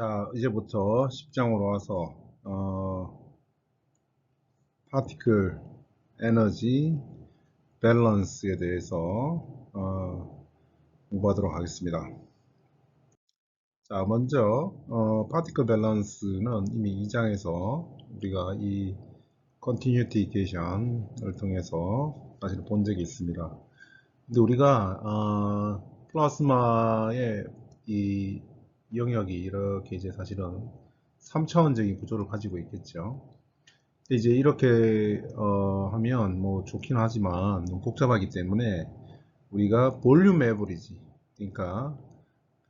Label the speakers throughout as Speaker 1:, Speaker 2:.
Speaker 1: 자, 이제부터 10장으로 와서 파티클 에너지 밸런스에 대해서 공부하도록 하겠습니다. 자, 먼저 파티클 밸런스는 이미 2장에서 우리가 이 컨티뉴티 이퀘이션을 통해서 사실 본 적이 있습니다. 근데 우리가 플라스마의 이 영역이 이렇게 이제 사실은 3차원적인 구조를 가지고 있겠죠. 이제 이렇게 하면 뭐 좋긴 하지만 너무 복잡하기 때문에 우리가 볼륨 에버리지, 그러니까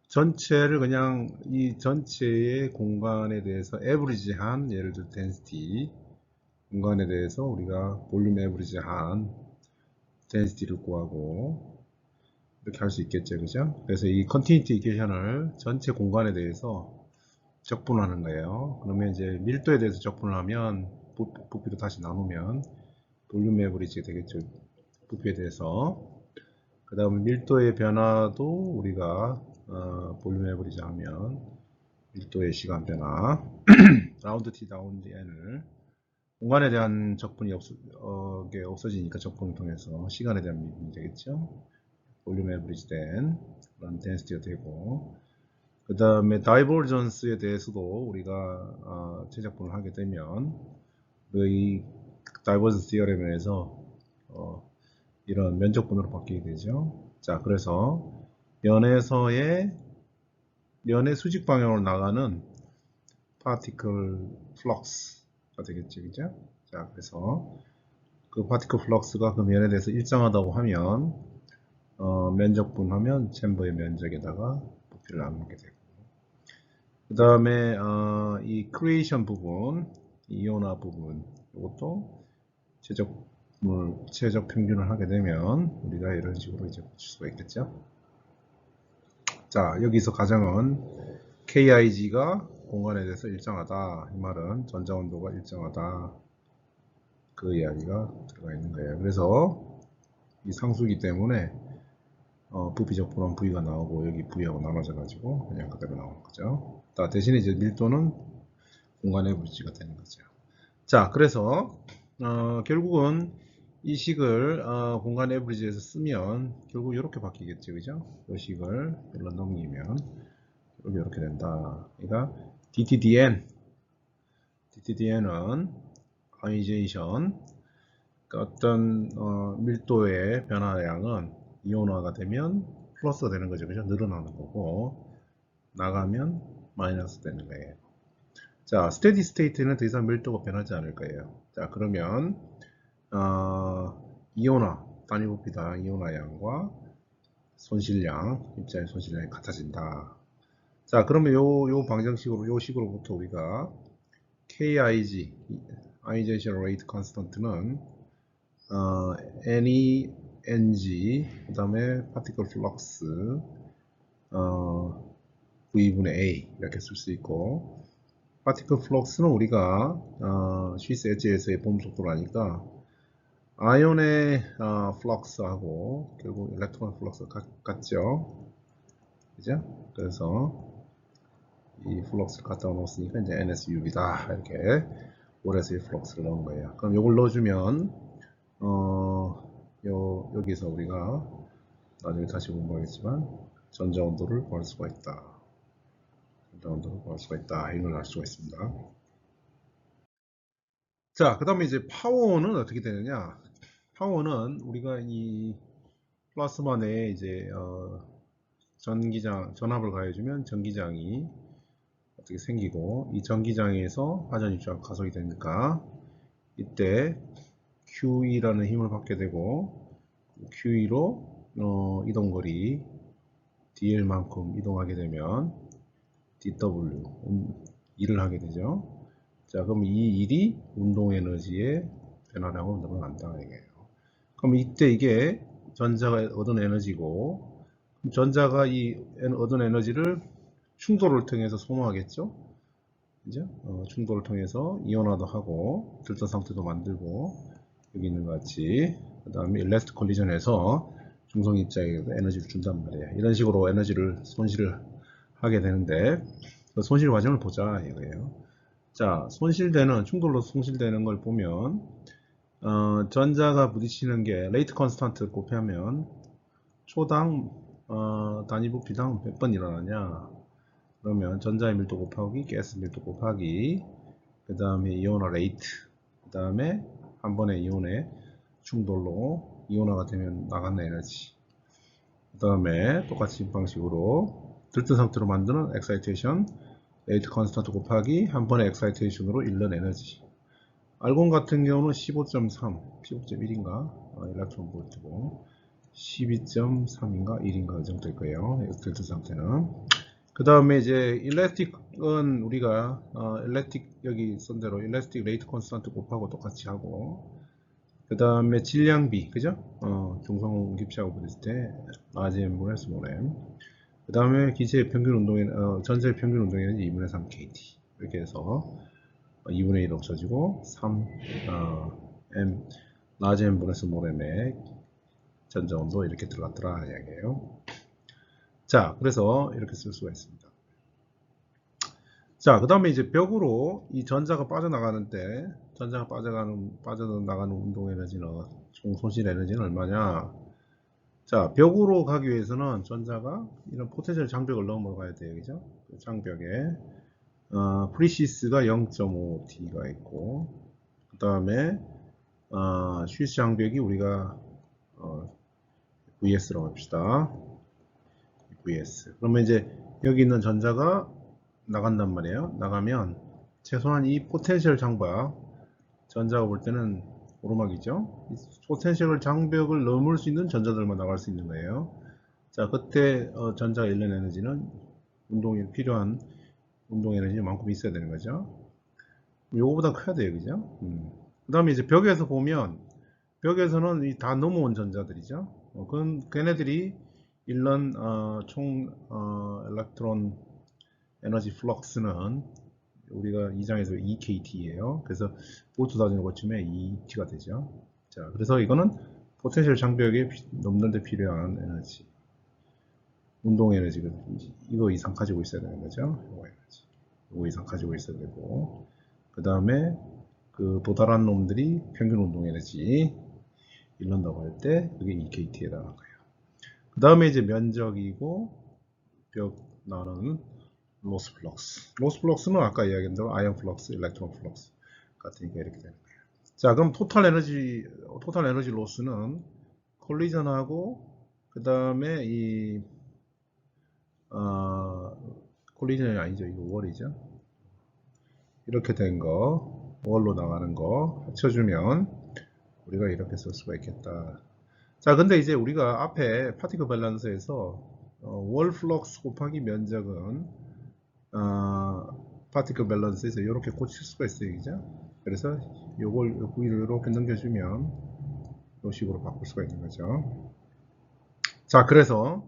Speaker 1: 전체를 그냥 이 전체의 공간에 대해서 에버리지한, 예를 들어 덴시티 공간에 대해서 우리가 볼륨 에버리지한 덴시티를 구하고 이렇게 할 수 있겠죠, 그죠? 그래서 이 컨티뉴티 이퀘이션을 전체 공간에 대해서 적분하는 거예요. 그러면 이제 밀도에 대해서 적분을 하면 부피로 다시 나누면 볼륨 에버리지가 되겠죠, 부피에 대해서. 그 다음에 밀도의 변화도 우리가 볼륨 에버리지 하면 밀도의 시간 변화 라운드 t 라운드 n을 공간에 대한 적분이 없어지니까 적분을 통해서 시간에 대한 미분이 되겠죠. 볼륨 에버리지 된 그런 덴시티가 되고, 그 다음에 다이버전스에 대해서도 우리가 최적분을 하게 되면 이 다이버전스 디어렘에서 이런 면적분으로 바뀌게 되죠. 자, 그래서 면의 수직 방향으로 나가는 파티클 플럭스가 되겠죠, 그죠? 자, 그래서 그 파티클 플럭스가 그 면에 대해서 일정하다고 하면 면적분하면 챔버의 면적에다가 부피를 나누게 되고, 그 다음에 이 크리에이션 부분, 이온화 부분, 이것도 최적 평균을 하게 되면 우리가 이런 식으로 이제 붙일 수가 있겠죠. 자, 여기서 가정은 KIG가 공간에 대해서 일정하다, 이 말은 전자 온도가 일정하다, 그 이야기가 들어가 있는 거예요. 그래서 이 상수기 때문에 부피 적분한 V가 나오고 여기 V하고 나눠져 가지고 그냥 그대로 나오는 거죠. 대신에 이제 밀도는 공간의 물질가 되는 거죠. 자, 그래서 결국은 이 식을 공간 에버리지에서 쓰면 결국 이렇게 바뀌겠죠, 그죠? 이 식을 일로 넘기면 이렇게 된다. 그러니까 DTDN은 아이오니제이션, 그러니까 어떤 밀도의 변화량은 이온화가 되면 플러스가 되는 거죠, 그죠? 늘어나는 거고, 나가면 마이너스 되는 거예요. 자, 스테디 스테이트는 더 이상 밀도가 변하지 않을 거예요. 자, 그러면 이온화, 단위 부피당 이온화량과 손실량, 입자의 손실량이 같아진다. 자, 그러면 요 방정식으로, 요 식으로부터 우리가 KIG, Ionization Rate Constant는 NENG, 그 다음에 Particle Flux V분의 A 이렇게 쓸 수 있고, 파티클 플럭스는 우리가 스위스 엣지에서의 봄 속도라니까 아이온의 플럭스하고 결국 일렉트론 플럭스 같죠, 그죠? 그래서 이 플럭스를 갖다 놓았으니까 이제 NSUV다, 이렇게 오레스의 플럭스를 넣은 거예요. 그럼 이걸 넣어주면 여기서 우리가 나중에 다시 공부하겠지만 전자 온도를 구할 수가 있다. 온도를 구할 수가 있다, 이걸 알 수가 있습니다. 자, 그 다음에 이제 파워는 어떻게 되느냐? 파워는 우리가 이 플라스마 내에 이제 전압을 가해주면 전기장이 어떻게 생기고, 이 전기장에서 화전 입자가 가속이 되니까 이때 QE라는 힘을 받게 되고, QE로 이동거리 DL만큼 이동하게 되면 DW 일을 하게 되죠. 자, 그럼 이 일이 운동 에너지의 변화량으로 늘어난다, 이게요. 그럼 이때 이게 전자가 얻은 에너지고, 전자가 이 얻은 에너지를 충돌을 통해서 소모하겠죠. 그죠? 충돌을 통해서 이온화도 하고 들뜬 상태도 만들고, 여기 있는 것 같이 그 다음에 일렉트 콜리전에서 중성 입자에게 에너지를 준단 말이에요. 이런 식으로 에너지를 손실을 하게 되는데, 손실 과정을 보자 이거예요. 자, 충돌로 손실되는 걸 보면 전자가 부딪히는 게 레이트 컨스탄트 곱하면 초당 단위 부피당 몇 번 일어나냐? 그러면 전자의 밀도 곱하기 가스 밀도 곱하기 그 다음에 이온화 레이트, 그 다음에 한 번에 이온의 충돌로 이온화가 되면 나가는 에너지, 그 다음에 똑같이 방식으로 들뜬 상태로 만드는 엑사이테이션 레이트 컨스탄트 곱하기 한 번의 엑사이테이션으로 잃는 에너지. 알곤 같은 경우는 15.3, 15.1인가 일렉트론 볼트고 12.3인가 1인가 그 정도 될 거예요. 들뜬 상태는. 그 다음에 이제 일렉틱은 우리가 일렉틱 여기 쓴 대로 일렉틱 레이트 컨스탄트 곱하고 똑같이 하고, 그 다음에 질량비 그죠? 중성 깁스하고 부딪힐 때 RGM 분의 모렘, 그 다음에 기체의 평균 운동에 전체의 평균 운동에는 2분의 3 KT 이렇게 해서 2분의 1 없어지고 3 M RGM 분의 모렘의 전자 온도 이렇게 들어갔더라 이야기예요. 자, 그래서 이렇게 쓸 수가 있습니다. 자, 그 다음에 이제 벽으로 이 전자가 빠져나가는데, 전자가 빠져나가는 운동 에너지는, 총 손실 에너지는 얼마냐? 자, 벽으로 가기 위해서는 전자가 이런 포텐셜 장벽을 넘어가야 돼요. 그죠? 그 장벽에, 프리시스가 0.5T가 있고, 그 다음에, 쉬스 장벽이 우리가, VS라고 합시다. VS. 그러면 이제 여기 있는 전자가 나간단 말이에요. 나가면 최소한 이 포텐셜 장벽, 전자가 볼 때는 오르막이죠. 이 포텐셜 장벽을 넘을 수 있는 전자들만 나갈 수 있는 거예요. 자, 그때 전자가 잃는 에너지는 운동에 필요한 운동 에너지만큼 있어야 되는 거죠. 요거보다 커야 돼요, 그죠? 그 다음에 이제 벽에서 보면, 벽에서는 다 넘어온 전자들이죠. 걔네들이 잃는 총 일렉트론 에너지 플럭스는 우리가 2장에서 2KT예요. 그래서 볼트 다지는 고침에 2T가 되죠. 자, 그래서 이거는 포텐셜 장벽에 넘는 데 필요한 에너지, 운동 에너지가 이거 이상 가지고 있어야 되는 거죠. 이거 이상 가지고 있어야 되고, 그 다음에 그 도달한 놈들이 평균 운동 에너지 잃는다고 할 때 그게 2KT에 해당하는 거예요. 그 다음에 이제 면적이고 벽 나오는 로스 플럭스. 로스 플럭스는 아까 이야기한 대로 아이언 플럭스, 일렉트론 플럭스 같으니까 이렇게 되는 거예요. 자, 그럼 토탈 에너지 로스는 콜리전하고 그 다음에 이 콜리전이 아니죠. 이거 월이죠. 이렇게 된 거, 월로 나가는 거 합쳐주면 우리가 이렇게 쓸 수가 있겠다. 자, 근데 이제 우리가 앞에 파티클 밸런스에서 월 플럭스 곱하기 면적은 파티클 밸런스에서 이렇게 고칠 수가 있어요, 그죠? 그래서 요걸 V를 이렇게 넘겨주면 이 식으로 바꿀 수가 있는 거죠. 자, 그래서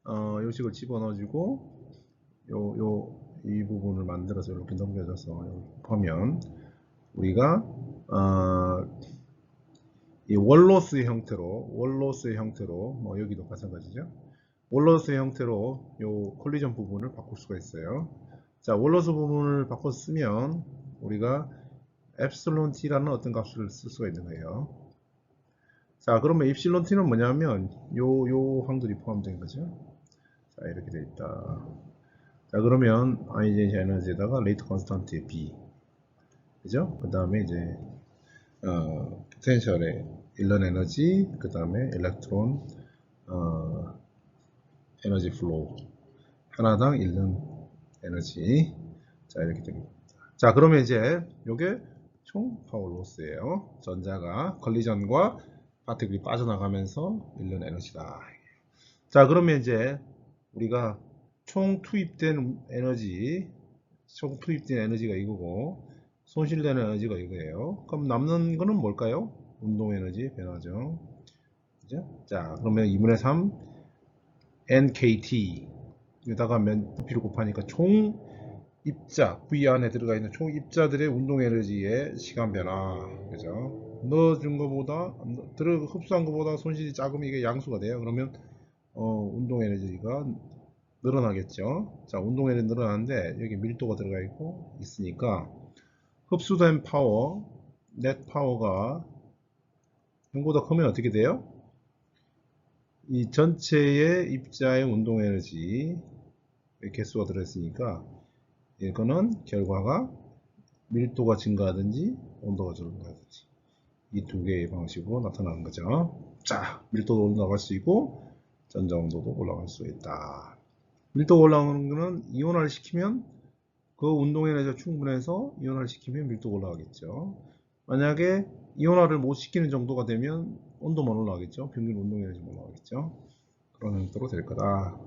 Speaker 1: 이 식을 집어넣어주고 이 부분을 만들어서 이렇게 넘겨줘서 보면 우리가 이 월로스의 형태로 뭐 여기도 마찬가지죠. 월로스의 형태로 요 콜리전 부분을 바꿀 수가 있어요. 자, 월로스 부분을 바꿔 쓰면 우리가 엡실론 t라는 어떤 값을 쓸 수가 있는 거예요. 자, 그러면 입실론 t는 뭐냐면 요 항들이 포함된 거죠. 자, 이렇게 돼 있다. 자, 그러면 아이젠 에너지에다가 레이트 컨스탄트의 b, 그죠? 그 다음에 이제 포텐셜의 잃는 에너지, 그 다음에 일렉트론 에너지 플로우 하나당 잃는 에너지. 자, 이렇게 됩니다. 자, 그러면 이제 요게 총 파워 로스예요. 전자가 컬리전과 파티클이 빠져나가면서 잃는 에너지다. 자, 그러면 이제 우리가 총 투입된 에너지가 이거고 손실되는 에너지가 이거예요. 그럼 남는 거는 뭘까요? 운동 에너지 변화죠. 그죠? 자, 그러면 2분의 3 NKT 여기다가 부피를 곱하니까 총 입자 V 안에 들어가 있는 총 입자들의 운동 에너지의 시간 변화, 그죠? 넣어준 것보다 흡수한 것보다 손실이 작으면 이게 양수가 돼요. 그러면 운동 에너지가 늘어나겠죠. 자, 운동에는 늘어나는데 여기 밀도가 들어가 있고 있으니까 흡수된 파워, 넷 파워가 0보다 크면 어떻게 돼요? 이 전체의 입자의 운동 에너지 개수가 들어있으니까 이거는 결과가 밀도가 증가하든지 온도가 증가하든지 이 두 개의 방식으로 나타나는 거죠. 자, 밀도도 올라갈 수 있고 전자 온도도 올라갈 수 있다. 밀도가 올라가는 거는 이온화를 시키면 그 운동 에너지가 충분해서 이온화를 시키면 밀도가 올라가겠죠. 만약에 이온화를 못 시키는 정도가 되면 온도만 올라가겠죠. 평균 운동 에너지만 올라가겠죠. 그런 형태로 될 거다.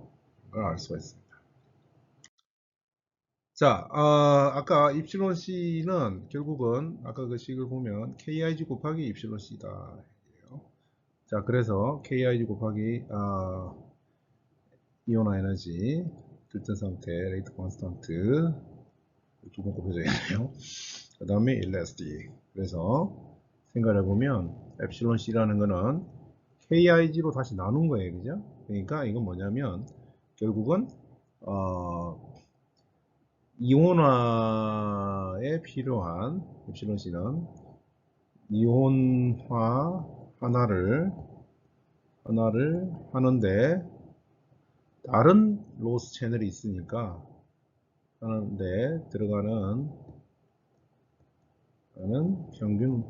Speaker 1: 걸 알 수가 있습니다. 자, 아까 입실론 C는 결국은 아까 그 식을 보면 KIG 곱하기 입실론 C다. 자, 그래서 KIG 곱하기 이온화 에너지, 들뜬 상태, 레이트 콘스턴트 두 번 곱해져 있네요. 그 다음에 일라스틱. 그래서 생각을 해보면 엡실론 C라는 거는 KIG로 다시 나눈 거예요. 그죠? 그러니까 이건 뭐냐면 결국은 이온화에 필요한 엡실론 C는 이온화 하나를 하는데 다른 로스 채널이 있으니까 하는데 들어가는 평균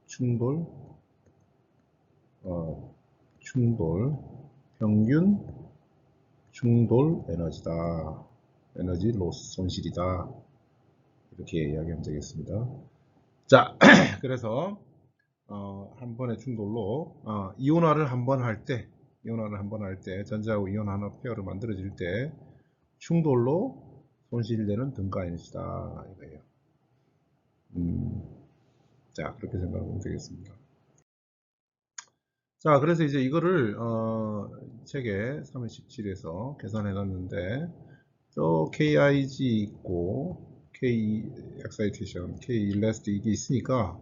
Speaker 1: 충돌 평균 충돌 에너지다. 에너지 로스 손실이다. 이렇게 이야기하면 되겠습니다. 자, 그래서 한 번의 충돌로 이온화를 한 번 할 때 전자하고 이온 하나 페어를 만들어질 때 충돌로 손실되는 등가 에너지다 이거예요. 자, 그렇게 생각하면 되겠습니다. 자, 그래서 이제 이거를 책에 317에서 계산해 놨는데 또 KIG 있고 K excitation, K elastic 이게 있으니까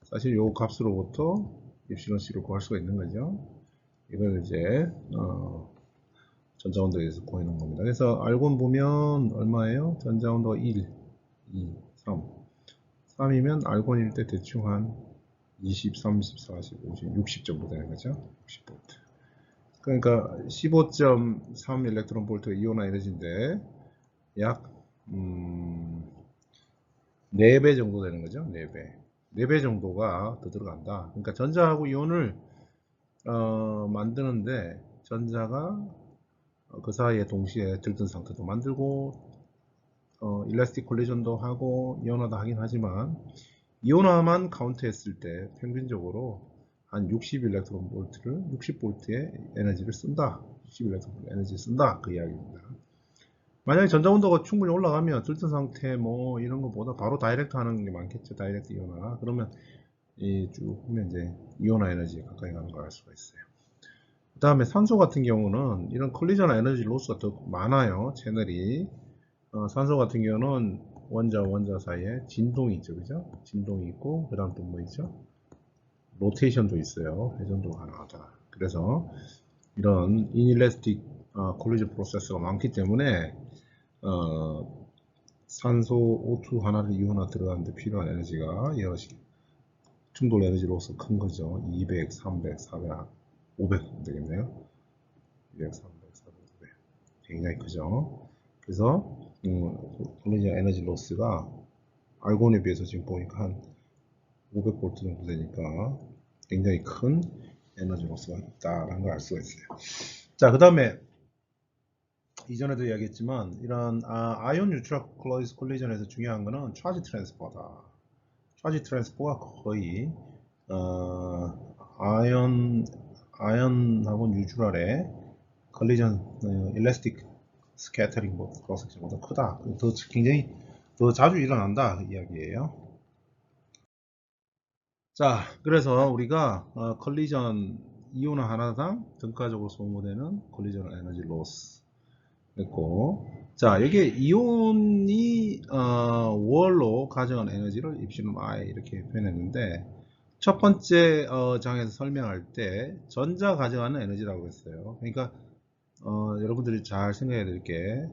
Speaker 1: 사실 요 값으로부터 입실론 C를 구할 수가 있는 거죠. 이걸 이제 전자온도에서 구해놓은 겁니다. 그래서 알곤 보면 얼마예요? 전자온도가 1, 2, 3. 3이면 알곤일 때 대충 한 20, 30, 40, 50, 60 정도 되는 거죠. 60V. 그러니까 15.3 일렉트론 볼트 이온화 에너지인데 약 4배 정도 되는 거죠. 4배. 4배 정도가 더 들어간다. 그러니까 전자하고 이온을 만드는데 전자가 그 사이에 동시에 들뜬 상태도 만들고 일라스틱 콜리전도 하고 이온화도 하긴 하지만 이온화만 카운트했을 때 평균적으로 한 60 일렉트론 볼트를 60볼트의 에너지를 쓴다. 60 일렉트론 볼트 에너지를 쓴다. 그 이야기입니다. 만약에 전자 온도가 충분히 올라가면 들뜬 상태 뭐 이런 것보다 바로 다이렉트 하는 게 많겠죠. 다이렉트 이온화. 그러면 쭉 보면 이제 이온화 에너지 가까이 가는 걸 알 수가 있어요. 그 다음에 산소 같은 경우는 이런 콜리전 에너지 로스가 더 많아요. 채널이. 산소 같은 경우는 원자 사이에 진동이 있죠. 그죠? 진동이 있고, 그 다음 또 뭐 있죠? 로테이션도 있어요. 회전도 가능하다. 그래서 이런 인일래스틱 콜리전 프로세스가 많기 때문에 산소 O2 하나를 이온화 들어가는데 필요한 에너지가 여러 충돌 에너지로서 큰 거죠. 200, 300, 400, 500 되겠네요. 200, 300, 400, 500. 굉장히 크죠. 그래서 콜리전 에너지 로스가 알곤에 비해서 지금 보니까 한 500V 정도 되니까 굉장히 큰 에너지 로스가 있다라는 걸 알 수가 있어요. 자, 그 다음에 이전에도 이야기했지만 이런 아이온 뉴트럴 콜리전에서 중요한 거는 차지 트랜스퍼다. 차지 트랜스퍼가 거의 아이언하고 뉴트럴의 콜리전 일라스틱 스캐터링 크로스 섹션보다 크다. 굉장히 더 자주 일어난다 그 이야기예요. 자, 그래서 우리가 컬리전 이온화 하나당 등가적으로 소모되는 컬리전 에너지 로스 했고, 자, 여기에 이온이 월로 가져간 에너지를 입시름 I 이렇게 표현했는데 첫 번째 장에서 설명할 때 전자 가져가는 에너지라고 했어요. 그러니까 여러분들이 잘 생각해야 될 게,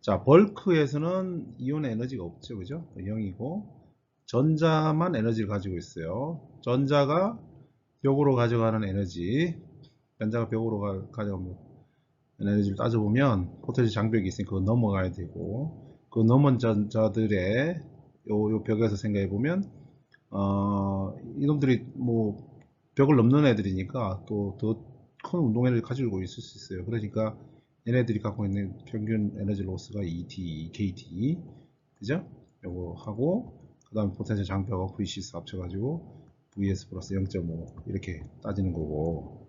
Speaker 1: 자, 벌크에서는 이온의 에너지가 없죠, 그죠? 0이고, 전자만 에너지를 가지고 있어요. 전자가 벽으로 가져가는 에너지, 전자가 벽으로 가져가는 에너지를 따져보면 포텐셜 장벽이 있으니까 그거 넘어가야 되고, 그 넘은 전자들의 요 벽에서 생각해보면, 이놈들이 뭐 벽을 넘는 애들이니까 또 더 큰 운동 에너지를 가지고 있을 수 있어요. 그러니까 얘네들이 갖고 있는 평균 에너지 로스가 ET, KT, 그죠? 요거 하고, 그 다음 포텐셜 장벽하고 VCS 합쳐가지고 VS 플러스 0.5 이렇게 따지는 거고.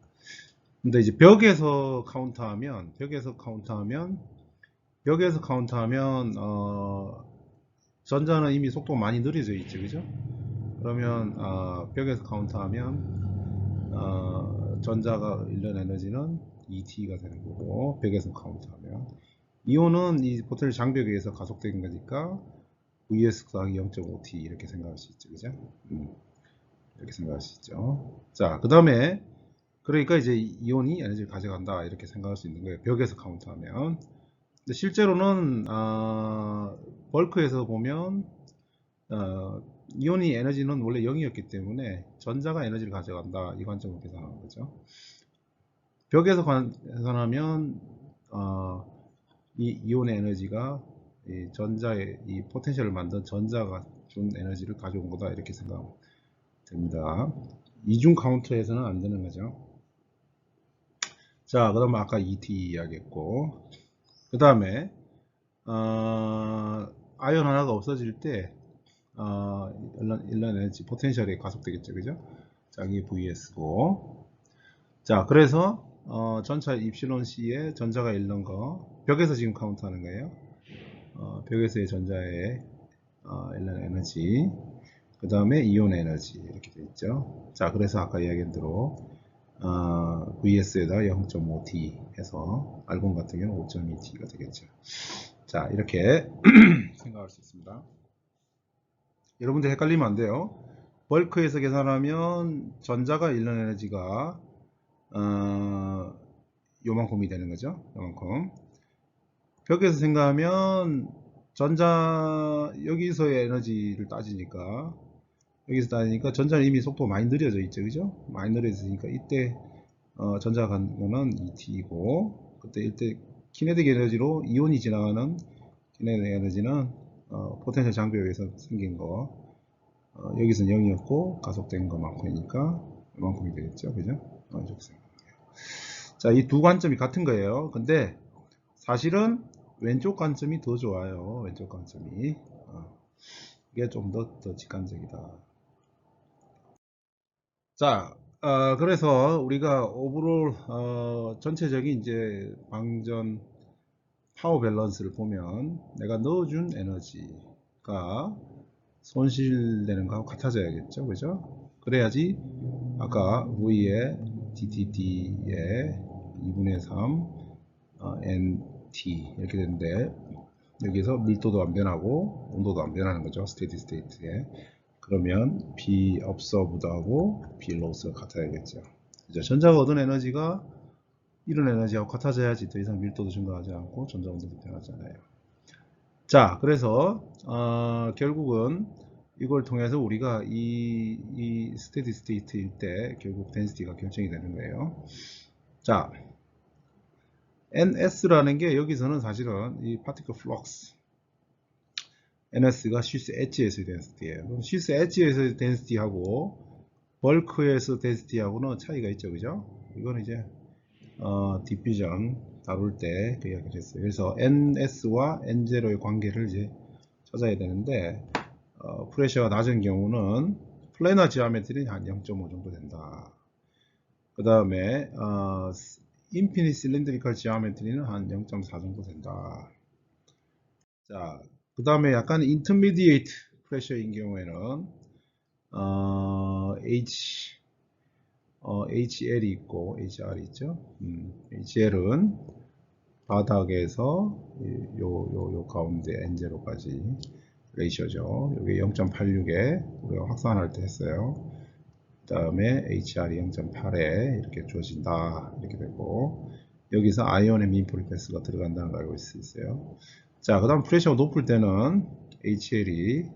Speaker 1: 근데 이제 벽에서 카운트하면 전자는 이미 속도가 많이 느려져 있죠, 그죠? 그러면 벽에서 카운트하면 전자가 잃는 에너지는 ET가 되는 거고, 벽에서 카운트하면 이온은 이 포텐셜 장벽에 의해서 가속되는 거니까 VS 더하기 0.5T 이렇게 생각할 수 있죠, 그죠? 이렇게 생각할 수 있죠. 자, 그 다음에 그러니까 이제 이온이 에너지를 가져간다 이렇게 생각할 수 있는 거예요. 벽에서 카운트하면. 근데 실제로는 벌크에서 보면 이온이 에너지는 원래 0이었기 때문에 전자가 에너지를 가져간다 이 관점으로 계산하는 거죠. 벽에서 계산하면 이 이온의 에너지가 이 전자의 이 포텐셜을 만든 전자가 준 에너지를 가져온 거다 이렇게 생각하면 됩니다. 이중 카운터에서는 안 되는 거죠. 자, 그 다음에 아까 ET 이야기했고, 그 다음에 아이온 하나가 없어질 때 일런 에너지 포텐셜이 가속되겠죠, 그죠? 자, 이게 VS고. 자, 그래서 전차 입실론 C에 전자가 잃는 거 벽에서 지금 카운트하는 거예요. 벽에서의 전자의 잃는 에너지, 그 다음에 이온 에너지 이렇게 되어 있죠. 자, 그래서 아까 이야기한 대로 VS에다 0.5T 해서 알곤 같은 경우는 5.2T가 되겠죠. 자, 이렇게 생각할 수 있습니다. 여러분들 헷갈리면 안 돼요. 벌크에서 계산하면 전자가 잃는 에너지가 요만큼이 되는 거죠. 요만큼. 벽에서 생각하면 전자 여기서의 에너지를 따지니까 전자는 이미 속도가 많이 느려져 있죠, 그죠? 많이 느려지니까 이때 전자가 간 거는 ET이고, 그때 이때 키네틱 에너지로 이온이 지나가는 키네틱 에너지는 포텐셜 장벽에 의해서 생긴 거, 여기서는 0이었고 가속된 것만큼이니까 이만큼이 되겠죠, 그죠? 이렇게 생각해요. 자, 이 두 관점이 같은 거예요. 근데 사실은 왼쪽 관점이 더 좋아요. 왼쪽 관점이 이게 좀 더 직관적이다. 자, 그래서 우리가 오버롤 전체적인 이제 방전 파워 밸런스를 보면 내가 넣어준 에너지가 손실되는 거하고 같아져야겠죠, 그죠? 그래야지 아까 V의 DTD의 2분의 3 NT 이렇게 되는데, 여기서 밀도도 안 변하고 온도도 안 변하는 거죠, 스테디 스테이트에. 그러면 B observed하고 B loss가 같아야겠죠. 이제 전자가 얻은 에너지가 이런 에너지하고 같아져야지 더 이상 밀도도 증가하지 않고 전자 온도도 변하지 않아요. 자, 그래서 결국은 이걸 통해서 우리가 이 스테디 스테이트일 때 결국 덴시티가 결정이 되는 거예요. 자, NS라는 게 여기서는 사실은 이 particle flux NS가 쉬스 엣지에서의 덴시티예요. 그럼 쉬스 엣지에서의 덴시티하고 벌크에서 덴시티하고는 차이가 있죠, 그죠? 이거는 이제 디퓨전 다룰 때 그 이야기를 했어요. 그래서 NS와 N0의 관계를 이제 찾아야 되는데, 프레셔가 낮은 경우는 플래너 지오메트리는 한 0.5 정도 된다. 그 다음에 인피니트 실린드리컬 지오메트리는 한 0.4 정도 된다. 자, 그 다음에 약간 인터미디에이트 프레셔인 경우에는 HL이 있고 HR이 있죠. HL은 바닥에서 요 가운데 N0까지 레이셔죠. 여기 0.86에 우리가 확산할 때 했어요. 그 다음에 HR이 0.8에 이렇게 주어진다 이렇게 되고, 여기서 아이온의 민프리 패스가 들어간다는 걸 알고 있어요. 자, 그 다음 프레셔가 높을 때는 HL이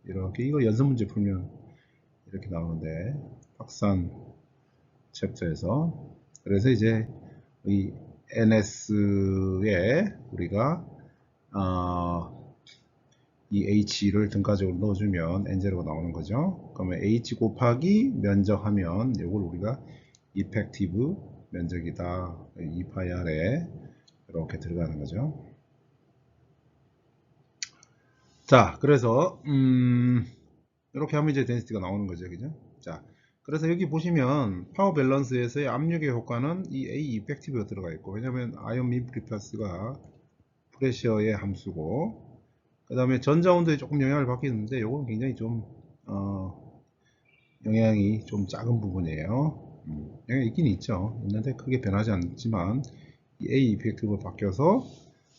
Speaker 1: 이렇게, 이거 연습 문제 풀면 이렇게 나오는데, 확산 챕터에서. 그래서 이제 이 NS에 우리가 이 H를 등가적으로 넣어주면 N0가 나오는 거죠. 그러면 H 곱하기 면적하면 이걸 우리가 이펙티브 면적이다. 2파이 R에 이렇게 들어가는 거죠. 자, 그래서 이렇게 하면 이제 덴시티가 나오는 거죠. 그죠? 자, 그래서 여기 보시면 파워 밸런스에서의 압력의 효과는 이 A 이펙티브가 들어가 있고, 왜냐면 아이온 민프리패스가 프레셔의 함수고, 그 다음에 전자 온도에 조금 영향을 받게 되는데, 이건 굉장히 좀 영향이 좀 작은 부분이에요. 영향이 있긴 있는데 크게 변하지 않지만, 이 A 이펙티브가 바뀌어서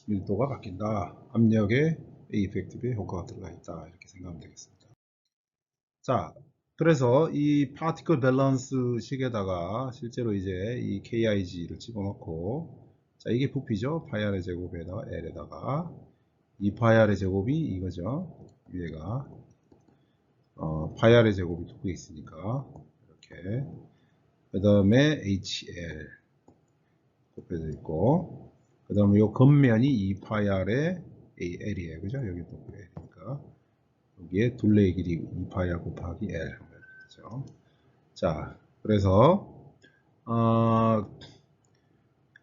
Speaker 1: 밀도가 바뀐다. 압력에 A 이펙티브의 효과가 들어가 있다. 이렇게 생각하면 되겠습니다. 자, 그래서 이 파티클 밸런스 식에다가 실제로 이제 이 KIG를 집어넣고, 자, 이게 부피죠. 파이R의 제곱에다가 L에다가 2파이R의 제곱이 이거죠. 위에가 파이R의 제곱이 두 개 있으니까 이렇게, 그 다음에 HL 곱해져 있고, 그 다음에 이 겉면이 2파이R의 L이에요. 그죠? 여기 또 L이니까 여기에 둘레의 길이 2파이R 곱하기 L. 그렇죠? 자, 그래서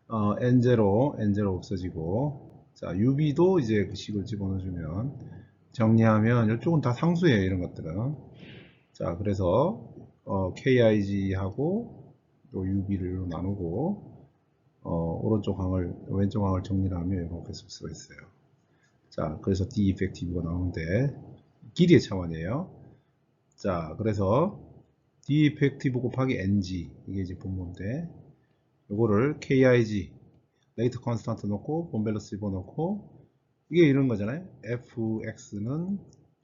Speaker 1: N0 없어지고, 자, UB도 이제 그 식을 집어넣어주면, 정리하면 이쪽은 다 상수예요. 이런 것들은. 자, 그래서 KIG하고 또 UB를 나누고, 오른쪽 항을 왼쪽 항을 정리를 하면 이렇게 쓸 수가 있어요. 자, 그래서 D 이펙티브가 나오는데 길이의 차원이에요. 자, 그래서 D 이펙티브 곱하기 NG, 이게 이제 분모인데, 요거를 KIG 레이트 컨스탄트 넣고 본밸런스 집어넣고, 이게 이런 거잖아요. fx는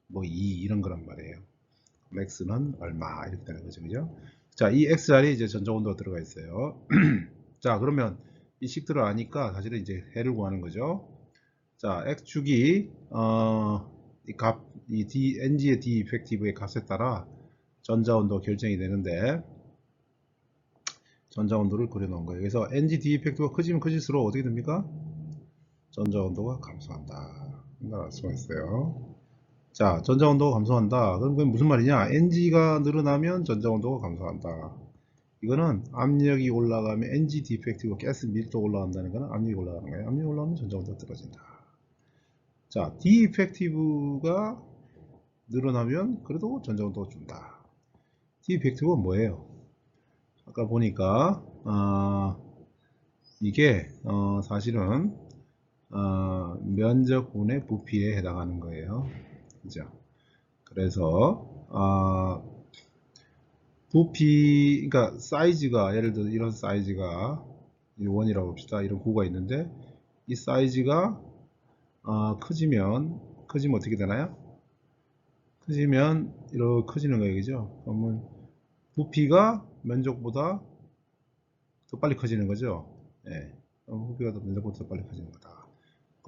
Speaker 1: 뭐 2 이런 거란 말이에요. x는 얼마 이렇게 되는 거죠. 그죠? 자, 이 x 자리에 이제 전자 온도가 들어가 있어요. 자, 그러면 이 식들을 아니까 사실은 이제 해를 구하는 거죠. 자, x축이 이 ng의 d 이펙티브의 값에 따라 전자 온도 결정이 되는데, 전자 온도를 그려 놓은 거예요. 그래서 ng d 이펙트가 커지면 커질수록 어떻게 됩니까? 전자 온도가 감소한다. 이걸 알 수가 있어요. 자, 전자 온도가 감소한다. 그럼 그게 무슨 말이냐? ng가 늘어나면 전자 온도가 감소한다. 이거는 압력이 올라가면 ng 디펙티브 가스 밀도 올라간다는 거는 압력이 올라가는 거예요. 압력이 올라가면 전자 온도가 떨어진다. 자, d 이펙티브가 늘어나면 그래도 전자 온도가 준다. d 이펙티브가 뭐예요? 아까 보니까 이게 사실은 면적분의 부피에 해당하는 거예요. 그죠? 그래서 부피, 그러니까 사이즈가, 예를 들어 이런 사이즈가 1이라고 봅시다. 이런 구가 있는데 이 사이즈가 커지면 어떻게 되나요? 커지면 이렇게 커지는 거예요. 그죠? 그러면 부피가 면적보다 더 빨리 커지는 거죠. 예. 부피가 면적보다 더 빨리 커지는 거다.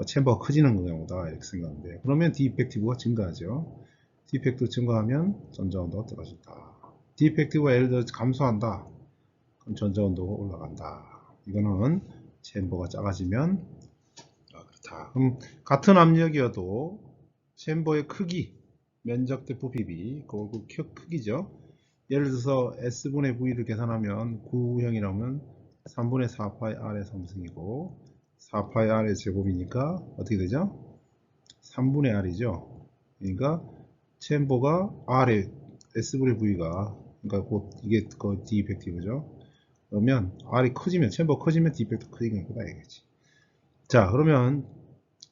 Speaker 1: 챔버가 커지는 경우다. 이렇게 생각하면 돼요. 그러면 디이펙티브가 증가하죠. 디이펙티브 증가하면 전자온도가 떨어진다. 디이펙티브가 예를 들어 감소한다. 그럼 전자온도가 올라간다. 이거는 챔버가 작아지면 그렇다. 그럼 같은 압력이어도 챔버의 크기, 면적 대 부피비, 그 크기죠. 예를 들어서 S분의 V를 계산하면 9형이라면 3분의 4파이 R의 3승이고 4파이 R의 제곱이니까 어떻게 되죠? 3분의 R이죠. 그러니까 챔버가 R의 S분의 V가, 그러니까 곧 이게 그 D 이펙티브죠. 그러면 R이 커지면, 챔버 커지면 D 이펙트 커지는 거다 이거지. 자, 그러면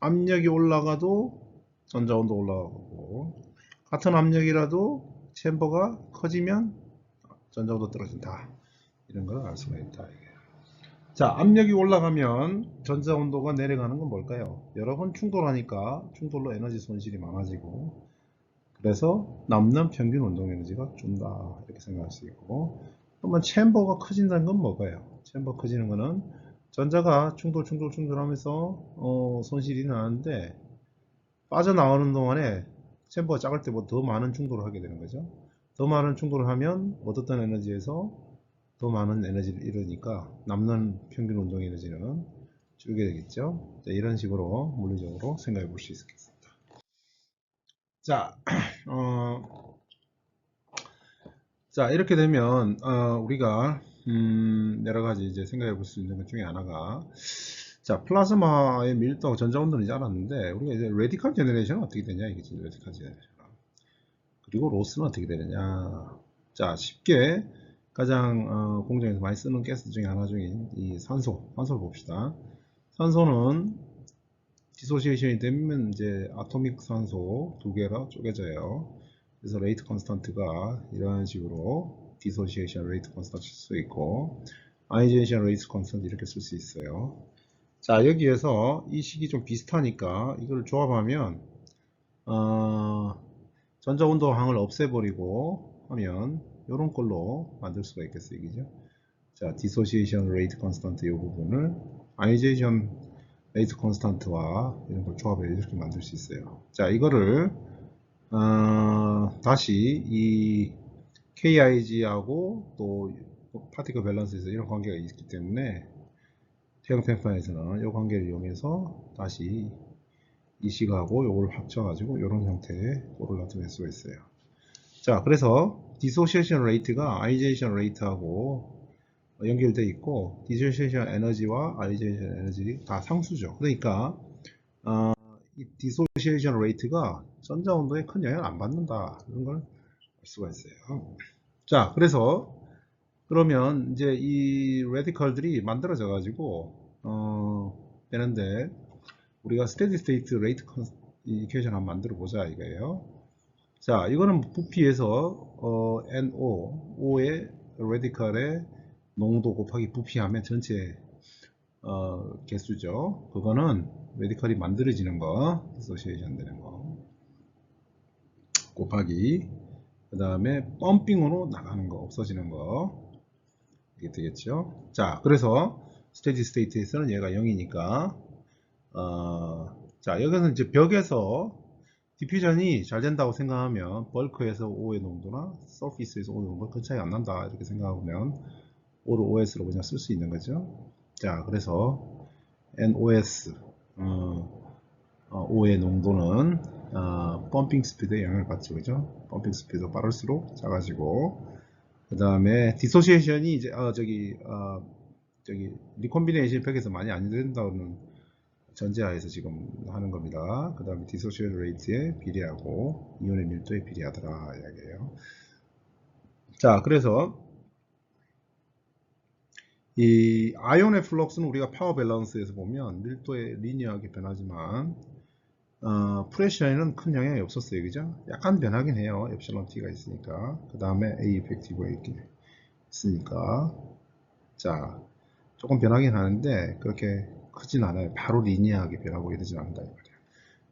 Speaker 1: 압력이 올라가도 전자온도 올라가고, 같은 압력이라도 챔버가 커지면 전자온도 떨어진다. 이런 걸 알 수가 있다. 이게. 자, 압력이 올라가면 전자온도가 내려가는 건 뭘까요? 여러 번 충돌하니까 충돌로 에너지 손실이 많아지고, 그래서 남는 평균 운동 에너지가 준다. 이렇게 생각할 수 있고, 그러면 챔버가 커진다는 건 뭐가요? 챔버 커지는 거는 전자가 충돌하면서 손실이 나는데 빠져나오는 동안에 챔버가 작을 때보다 더 많은 충돌을 하게 되는 거죠. 더 많은 충돌을 하면 얻었던 에너지에서 더 많은 에너지를 잃으니까 남는 평균 운동 에너지는 줄게 되겠죠. 자, 이런 식으로 물리적으로 생각해 볼 수 있겠습니다. 자, 자 이렇게 되면 우리가 여러 가지 이제 생각해 볼 수 있는 것 중에 하나가 자 플라즈마의 밀도하고 전자온도는 이제 알았는데 우리가 이제 레디컬 제너레이션은 어떻게 되냐 이게지. 레디컬 제너레이션 그리고 로스는 어떻게 되느냐. 자 쉽게 가장 공장에서 많이 쓰는 가스 중에 하나 중인 이 산소를 봅시다. 산소는 디소시에이션이 되면 이제 아토믹 산소 두 개가 쪼개져요. 그래서 레이트 컨스턴트가 이런 식으로 디소시에이션 레이트 컨스턴트 쓸 수 있고 아이제이션 레이트 컨스턴트 이렇게 쓸 수 있어요. 자 여기에서 이 식이 좀 비슷하니까 이걸 조합하면 전자운동항을 없애버리고 하면 이런 걸로 만들 수가 있겠어요. 이죠? 자 디소시에이션 레이트 컨스턴트 이 부분을 아이제이션 레이트 컨스턴트와 이런 걸 조합해 이렇게 만들 수 있어요. 자 이거를 다시 이 KIG하고 또 파티클 밸런스에서 이런 관계가 있기 때문에 태형 팽판에서는 이 관계를 이용해서 다시 이 식하고 요걸 합쳐가지고 이런 형태의 꼴을 나타낼 수가 있어요. 자 그래서 디소시에이션 레이트가 아이제이션 레이트하고 연결되어 있고 디소시에이션 에너지와 아이제이션 에너지 다 상수죠. 그러니까 이 디소시에이션 레이트가 전자 온도에 큰 영향을 안 받는다 이런 걸 알 수가 있어요. 자 그래서 그러면 이제 이 레디컬들이 만들어져 가지고 되는데 우리가 스테디 스테이트 레이트 이퀘이션 한번 만들어 보자 이거예요. 자 이거는 부피에서 NO, O의 레디컬의 농도 곱하기 부피하면 전체 개수죠. 그거는 레디컬이 만들어지는 거, 디소시에이션 되는 거 곱하기 그 다음에 펌핑으로 나가는 거, 없어지는 거 이게 되겠죠. 자 그래서 스테디 스테이트에서는 얘가 0이니까 자 여기서 이제 벽에서 디퓨전이 잘 된다고 생각하면 벌크에서 O의 농도나 서피스에서 O의 농도가 큰 차이 안 난다 이렇게 생각하면 O를 OS로 그냥 쓸 수 있는 거죠. 자 그래서 NOS O의 농도는 펌핑 스피드에 영향을 받죠. 그죠? 펌핑 스피드가 빠를수록 작아지고 그 다음에 디소시에이션이 이제 저기 리콤비네이션 벽에서 많이 안 된다는 전제하에서 지금 하는 겁니다. 그 다음에 디소시에이션 레이트에 비례하고 이온의 밀도에 비례하더라 이야기예요. 자 그래서 이 아이온의 플럭스는 우리가 파워 밸런스에서 보면 밀도에 리니어하게 변하지만 프레셔에는 큰 영향이 없었어요. 그죠? 약간 변하긴 해요. 엡실론 T가 있으니까. 그 다음에 A 이펙티브가 있으니까. 자, 조금 변하긴 하는데 그렇게 크진 않아요. 바로 리니어하게 변하고 이러진 않는다 이 말이에요.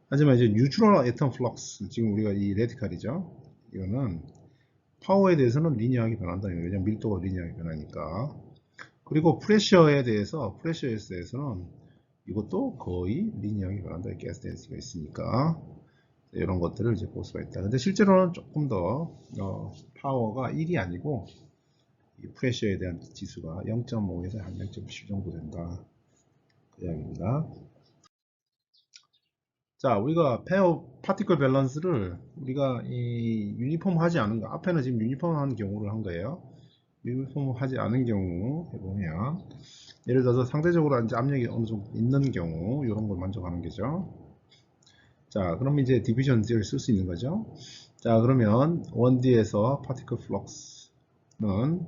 Speaker 1: 하지만 이제 뉴트럴 애텀 플럭스, 지금 우리가 이 레디칼이죠. 이거는 파워에 대해서는 리니어하게 변한다. 왜냐면 밀도가 리니어하게 변하니까. 그리고 프레셔에 대해서 프레셔에서는 이것도 거의 리니어하게 변한다. 가스 덴시티가 있으니까 이런 것들을 이제 볼 수가 있다. 근데 실제로는 조금 더 파워가 1이 아니고 이 프레셔에 대한 지수가 0.5에서 한 0.7 정도 된다. 그 이야기입니다. 자, 우리가 페어 파티클 밸런스를 우리가 이 유니폼 하지 않은 거, 앞에는 지금 유니폼 하는 경우를 한 거예요. 유니폼 하지 않은 경우 해보면 예를 들어서 상대적으로 이제 압력이 어느 정도 있는 경우 이런 걸 만족하는 거죠. 자, 그럼 이제 디비전을 쓸 수 있는 거죠. 자, 그러면 1D에서 파티클 플럭스는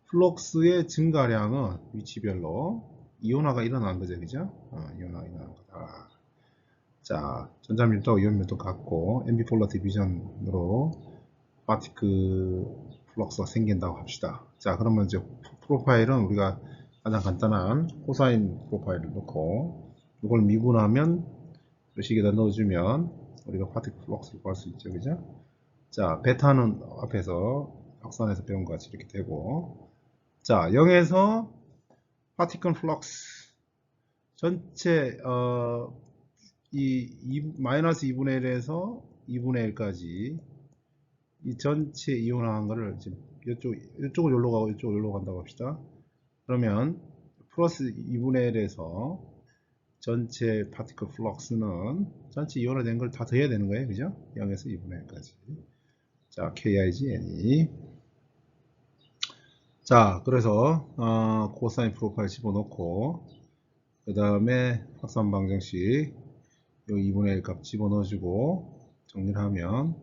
Speaker 1: 플럭스의 증가량은 위치별로 이온화가 일어나는 거죠, 그죠? 이온화가 일어나는 거다. 자, 전자밀도, 이온밀도 같고 앰비폴러 디비전으로 파티클 플럭스가 생긴다고 합시다. 자, 그러면 이제 프로파일은 우리가 가장 간단한 코사인 프로파일을 넣고 이걸 미분하면 이 식에다 넣어주면 우리가 파티클 플럭스를 구할 수 있죠, 그죠? 자, 베타는 앞에서 학산에서 배운 것 같이 이렇게 되고, 자, 0에서 파티클 플럭스 전체 마이너스 2분의 1에서 2분의 1까지 이 전체 이온화한 거를 지금 이쪽으로 여기로 가고 이쪽으로 여기로 간다고 합시다. 그러면 플러스 2분의 1에서 전체 파티클 플럭스는 전체 이온화된 걸 다 더해야 되는 거예요. 그죠? 0에서 2분의 1까지. 자, KIGNE. 자, 그래서 코사인 프로파일 집어넣고 그 다음에 확산 방정식 요 2분의 1 값 집어넣어주고 정리를 하면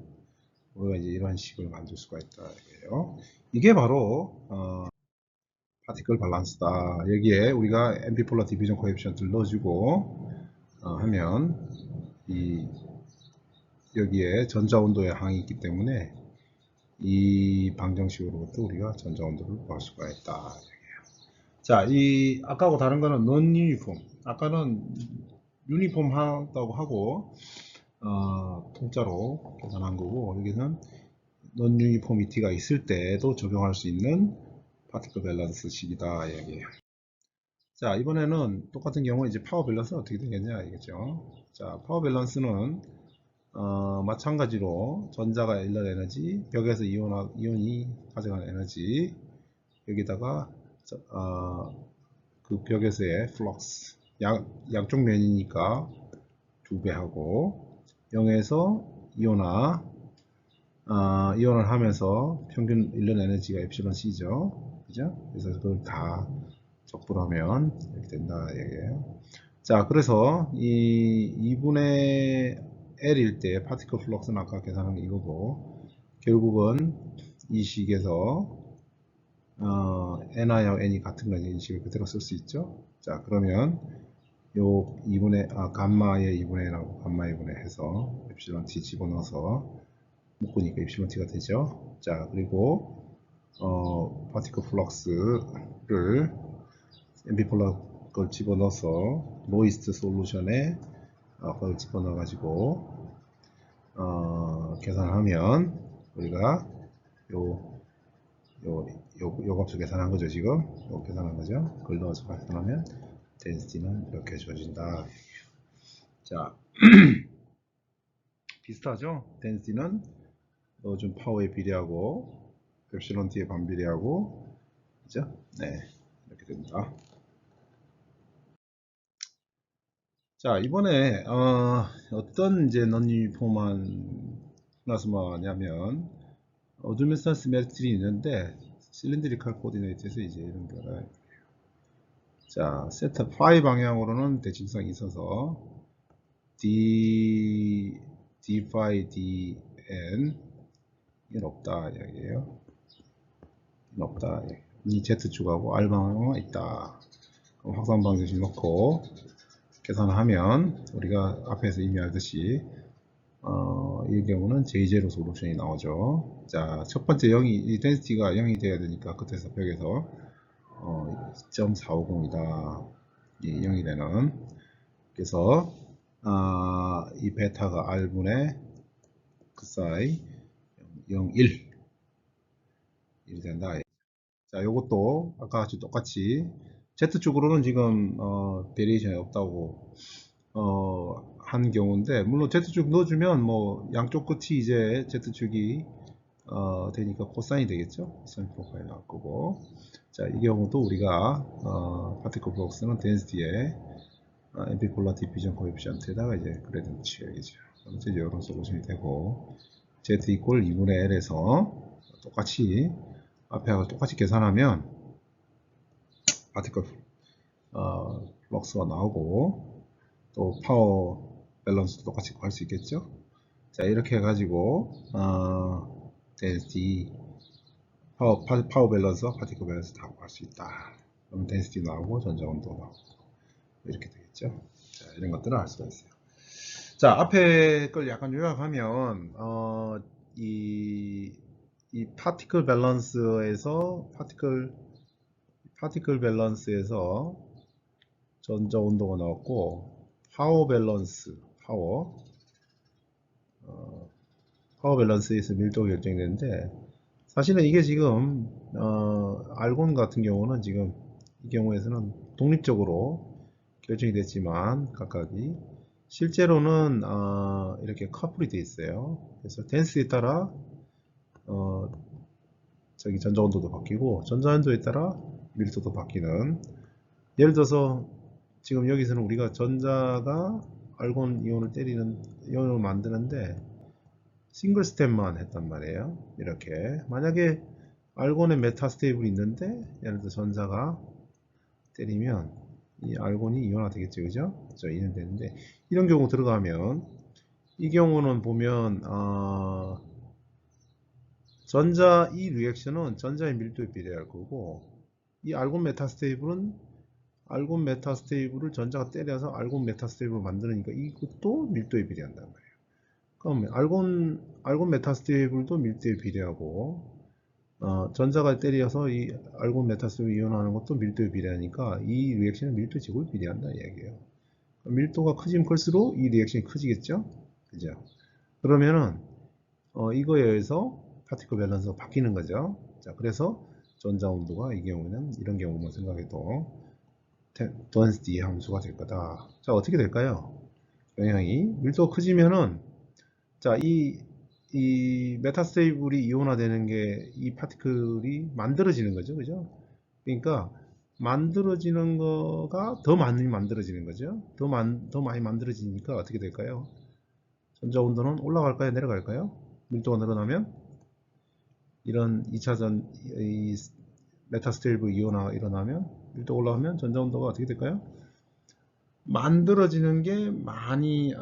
Speaker 1: 우리가 이제 이런 식을 만들 수가 있다 이거예요. 이게 바로 파티클 밸런스다. 여기에 우리가 앰피폴라 디비전 코에피션트를 넣어주고 하면 여기에 전자온도의 항이 있기 때문에 이 방정식으로부터 우리가 전자온도를 구할 수가 있다. 자, 아까하고 다른 거는 non 유니폼. 아까는 유니폼 하다고 하고 통짜로 계산한 거고, 여기는 non 유니포미티가 있을 때도 적용할 수 있는 파티클 밸런스 식이다 얘기예요. 자, 이번에는 똑같은 경우 이제 파워 밸런스는 어떻게 되겠냐 알겠죠? 자, 파워 밸런스는 마찬가지로 전자가 일러낸 에너지, 벽에서 이온이 가져간 에너지, 여기다가 그 벽에서의 플럭스, 양쪽 면이니까 2배 하고 0에서 이온을 하면서 평균 일련 에너지가 엡실론 C죠. 그죠? 그래서 그걸 다 적분하면 이렇게 된다 얘기예요. 자, 그래서 이 2분의 L일 때 파티클 플럭스는 아까 계산한 게 이거고, 결국은 이 식에서 Ni하고 N이 같은 거니 이 식을 그대로 쓸 수 있죠. 자, 그러면 요 감마의 2분의 N하고 감마의 2분의 해서 엡실론 T 집어넣어서 묶으니까 엡실론 T가 되죠. 자, 그리고 파티클 플럭스를 앰피폴라 걸 집어넣어서 노이스트 솔루션에 그걸 집어넣어 가지고 계산하면 우리가 요 값을 계산한 거죠. 지금 요 계산한 거죠. 그걸 넣어서 계산하면 density는 이렇게 주어진다. 자, 비슷하죠? density는 넣어준 파워에 비례하고 엡실론 t에 반비례하고, 그죠? 네, 이렇게 됩니다. 자, 이번에 어떤 이제 non-uniform한 플라스마냐면 어드미스턴 시메트리 있는데 실린드리칼 코디네이트에서 이제 이런 거를, 자, 세타 파이 방향으로는 대칭성이 있어서 d phi dn 이건 없다 이야기예요. 이건 없다. 이 z축하고 r 방향은 있다. 그럼 확산 방정식 넣고 계산하면 우리가 앞에서 이미 알듯이 이 경우는 J0 솔루션이 나오죠. 자, 첫 번째 0이, 이 density가 0이 돼야 되니까 끝에서 벽에서 2.450이다. 이 0이 되는. 그래서 이 베타가 R분의 그 사이 0, 1 이렇게 된다. 자, 요것도 아까 같이 똑같이 Z축으로는 지금 베리에이션이 없다고 한 경우인데, 물론 Z축 넣어주면 뭐 양쪽 끝이 이제 Z축이 되니까 코사인이 되겠죠. 코사인 프로파일 나올 거고. 자, 이 경우도 우리가 파티클 플럭스는 density에 앰피폴라 디퓨전 코에피션트에다가 이제 그래디언트 취해야겠죠. 그럼 이제 이런 솔루션이 되고, Z 이퀄 2분의 L에서 똑같이 앞에하고 똑같이 계산하면 파티클 플럭스가 나오고, 또 파워 밸런스도 똑같이 구할 수 있겠죠. 자, 이렇게 해가지고 density, 파워 밸런스와 파티클 밸런스 다 구할 수 있다. 그럼 density 나오고 전자온도 나오고 이렇게 되겠죠. 자, 이런 것들을 알 수가 있어요. 자, 앞에 걸 약간 요약하면 이 파티클 밸런스에서 파티클 밸런스에서 전자 온도가 나왔고, 파워 밸런스, 파워 밸런스에서 밀도가 결정되는데, 사실은 이게 지금 알곤 같은 경우는 지금 이 경우에서는 독립적으로 결정이 됐지만 각각이 실제로는 이렇게 커플이 되어 있어요. 그래서 덴스에 따라 저기 전자 온도도 바뀌고 전자 온도에 따라 밀도도 바뀌는, 예를 들어서 지금 여기서는 우리가 전자가 알곤 이온을 때리는 이온을 만드는데 싱글 스텝만 했단 말이에요. 이렇게 만약에 알곤의 메타스테이블이 있는데 예를 들어 전자가 때리면 이 알곤이 이온화 되겠죠, 그죠? 이온 되는데 이런 경우 들어가면 이 경우는 보면 전자 이 리액션은 전자의 밀도에 비례할 거고, 이 알곤 메타스테이블은 알곤 메타스테이블을 전자가 때려서 알곤 메타스테이블을 만드니까 이것도 밀도에 비례한단 말이에요. 그럼 알곤 메타스테이블도 밀도에 비례하고 전자가 때려서 이 알곤 메타스테이블 이온화하는 것도 밀도에 비례하니까 이 리액션은 밀도 제곱에 비례한다 이야기예요. 밀도가 커지면 클수록 이 리액션이 커지겠죠, 그죠? 그러면은 이거에 의해서 파티클 밸런스가 바뀌는 거죠. 자, 그래서 전자 온도가 이 경우에는 이런 경우만 생각해도 density 함수가 될 거다. 자, 어떻게 될까요? 영향이 밀도가 커지면은 자, 이 메타스테이블이 이온화되는 게 이 파티클이 만들어지는 거죠, 그죠? 그러니까 만들어지는 거가 더 많이 만들어지는 거죠. 더 많이 만들어지니까 어떻게 될까요? 전자 온도는 올라갈까요, 내려갈까요? 밀도가 늘어나면 이런 2차전 이 메타스테이블 이온화가 일어나면 밀도가 올라가면 전자 온도가 어떻게 될까요? 만들어지는 게 많이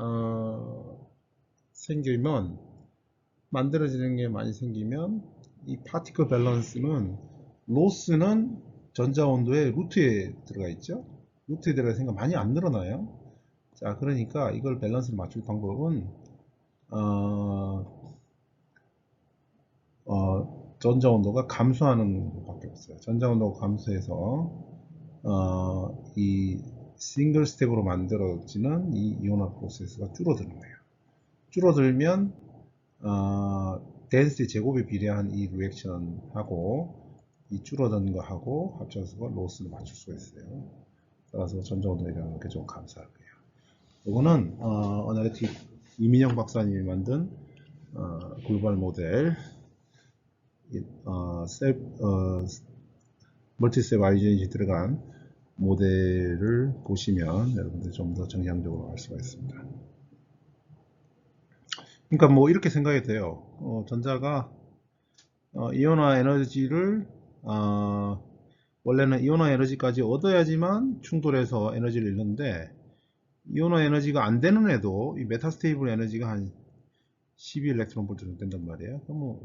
Speaker 1: 생기면 이 파티클 밸런스는 로스는 전자 온도의 루트에 들어가 있죠. 루트에 들어가 있으니까 많이 안 늘어나요. 자, 그러니까 이걸 밸런스를 맞출 방법은 전자 온도가 감소하는 것밖에 없어요. 전자 온도가 감소해서 이 싱글 스텝으로 만들어지는 이 이온화 프로세스가 줄어드는 거예요. 줄어들면 덴시티 제곱에 비례한 이 리액션하고 이 줄어든 거하고 합쳐서 로스를 맞출 수가 있어요. 따라서 전자 온도에 대한 게 좀 감소할 거예요. 이거는 어나리틱 이민영 박사님이 만든 글로벌 모델 멀티스텝 아이젠이 들어간 모델을 보시면 여러분들 좀 더 정량적으로 알 수가 있습니다. 그러니까 뭐 이렇게 생각이 돼요. 전자가 이온화 에너지를 원래는 이온화 에너지까지 얻어야지만 충돌해서 에너지를 잃는데 이온화 에너지가 안 되는 애도 이 메타스테이블 에너지가 한 12일렉트론 볼트 정도 된단 말이에요. 그럼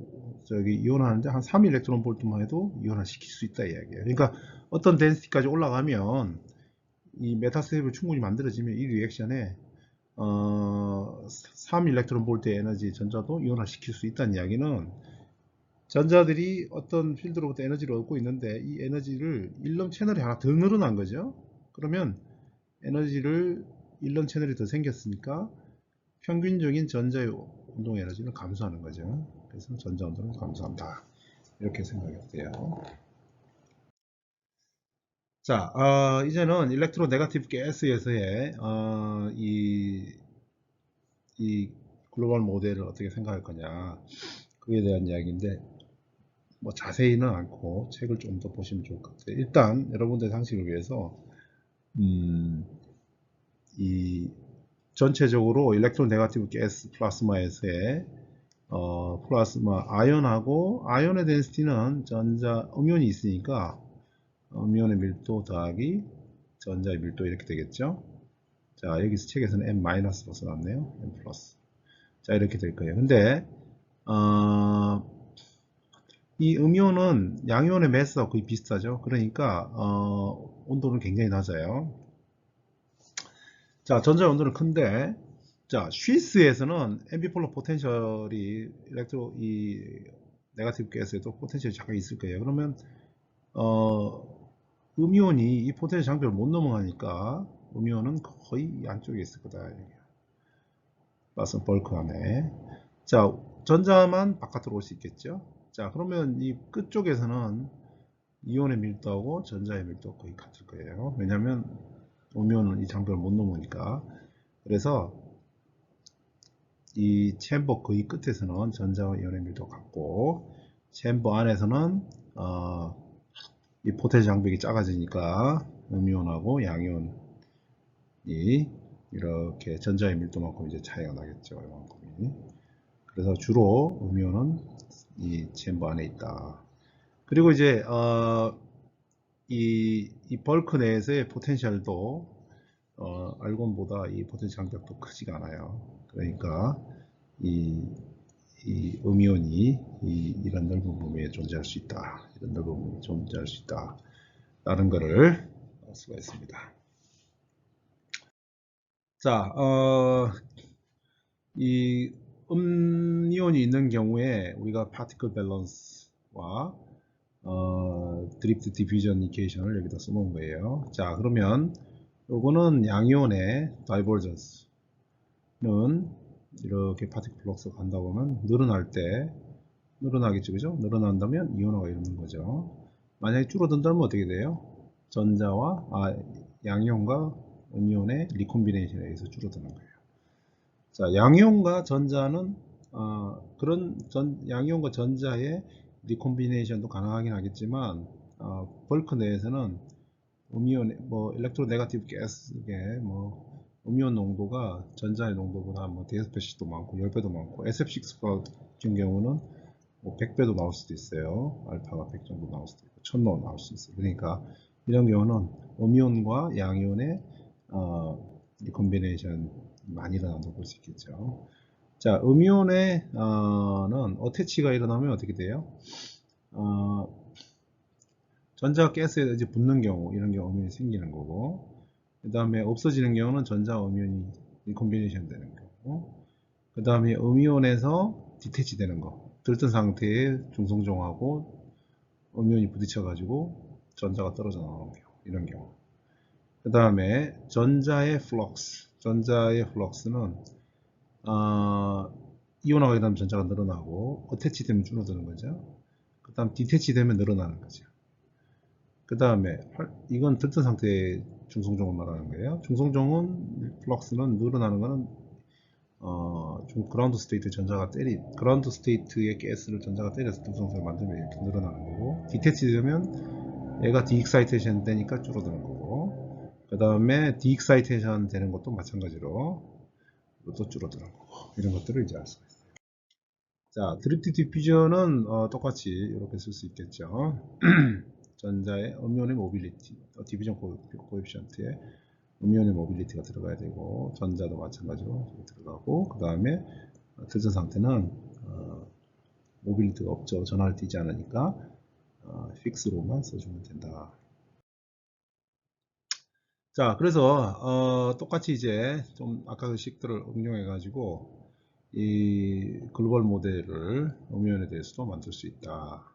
Speaker 1: 저기 이온하는데 한 3일렉트론 볼트만 해도 이온화 시킬 수 있다 이야기예요. 그러니까 어떤 덴시티까지 올라가면 이 메타스테이블 충분히 만들어지면 이 리액션에 3일렉트론 볼트의 에너지 전자도 이온화 시킬 수 있다는 이야기는 전자들이 어떤 필드로부터 에너지를 얻고 있는데 이 에너지를 일럼 채널이 하나 더 늘어난 거죠. 그러면 에너지를 일럼 채널이 더 생겼으니까 평균적인 전자의 운동 에너지는 감소하는 거죠. 그래서 전자 운동은 감소한다. 이렇게 생각이 돼요. 자, 이제는 일렉트로 네가티브 가스에서의 이 글로벌 모델을 어떻게 생각할 거냐, 그에 대한 이야기인데 뭐 자세히는 않고 책을 좀 더 보시면 좋을 것 같아요. 일단 여러분들의 상식을 위해서 이 전체적으로 일렉트로 네가티브 가스 플라스마에서의 플라스마 아연하고 아연의 덴시티는 전자 음이온이 있으니까 음이온의 밀도 더하기 전자의 밀도 이렇게 되겠죠. 자, 여기서 책에서는 M-로 써놨네요. M+. 자, 이렇게 될 거예요. 근데 이 음이온은 양이온의 매스하고 거의 비슷하죠. 그러니까 온도는 굉장히 낮아요. 자, 전자 온도는 큰데, 자, 스위스에서는 앰비폴러 포텐셜이 이 네가티브 가스에도 포텐셜이 잠깐 있을 거예요. 그러면 음이온이 이 포텐셜 장벽을 못 넘어가니까 음이온은 거의 안쪽에 있을 거다. 플러스 벌크 안에. 자, 전자만 바깥으로 올 수 있겠죠. 자, 그러면 이 끝쪽에서는 이온의 밀도하고 전자의 밀도가 거의 같을 거예요. 왜냐하면 음이온은 이 장벽을 못 넘으니까. 그래서 이 챔버 거의 끝에서는 전자와 이온의 밀도가 같고, 챔버 안에서는 이 포텐시 장벽이 작아지니까 음이온하고 양이온이 이렇게 전자의 밀도만큼 이제 차이가 나겠죠. 이만큼이. 그래서 주로 음이온은 이 챔버 안에 있다. 그리고 이제 이 벌크 내에서의 포텐셜도 알곤보다 이 포텐시 장벽도 크지가 않아요. 그러니까 이 음이온이 이런 넓은 범위에 존재할 수 있다. 이런 넓은 범위에 존재할 수 있다. 라는 거를 알 수가 있습니다. 자, 이 음이온이 있는 경우에 우리가 파티클 밸런스와 드리프트 디퓨전 이케이션을 여기다 써놓은 거예요. 자, 그러면 요거는 양이온의 다이버전스는 이렇게 파티클 플럭스가 간다 보면 늘어날 때 늘어나겠죠, 그죠? 늘어난다면 이온화가 이루는 거죠. 만약에 줄어든다면 어떻게 돼요? 양이온과 음이온의 리콤비네이션에 의해서 줄어드는 거예요. 자, 양이온과 전자는 양이온과 전자의 리콤비네이션도 가능하긴 하겠지만 벌크 내에서는 음이온 일렉트로 네가티브 가스에 음이온 농도가 전자의 농도보다 대여섯 배씩도 많고 10배도 많고 SF6 같은 경우는 100배도 나올 수도 있어요. 알파가 100 정도 나올 수도 있고 1000 나올 수 있어요. 그러니까 이런 경우는 음이온과 양이온의 리콤비네이션 많이 일어난다고 볼 수 있겠죠. 자, 음이온의 어태치가 일어나면 어떻게 돼요? 전자가 가스에 이제 붙는 경우 이런 경우 음이온이 생기는 거고, 그 다음에 없어지는 경우는 전자와 음이온이 리콤비네이션 되는 거고, 그 다음에 음이온에서 디태치 되는 거, 들뜬 상태의 중성종하고 음이온이 부딪혀 가지고 전자가 떨어져 나오는 경우, 이런 경우. 그 다음에 전자의 플럭스는 이온화가 되면 전자가 늘어나고 어태치 되면 줄어드는 거죠. 그 다음 디태치 되면 늘어나는 거죠. 그 다음에 이건 들뜬 상태의 중성종을 말하는 거예요. 중성종은 플럭스는 늘어나는 거는 그라운드 스테이트 그라운드 스테이트의 가스를 전자가 때려서 중성성을 만들면 이렇게 늘어나는 거고, 디태치 되면 얘가 디익사이테이션 되니까 줄어드는 거고, 그 다음에 디익사이테이션 되는 것도 마찬가지로 또 줄어드는 거고, 이런 것들을 이제 알 수가 있어요. 자, 드리프트 디퓨전은 똑같이 이렇게 쓸 수 있겠죠. 전자의 음이온의 모빌리티, 디비전 코에피션트에 음이온의 모빌리티가 들어가야 되고, 전자도 마찬가지로 들어가고, 그 다음에 들뜬 상태는 모빌리티가 없죠. 전하를 띄지 않으니까 픽스로만 써주면 된다. 자, 그래서 똑같이 이제 좀 아까 그 식들을 응용해 가지고 이 글로벌 모델을 음이온에 대해서도 만들 수 있다.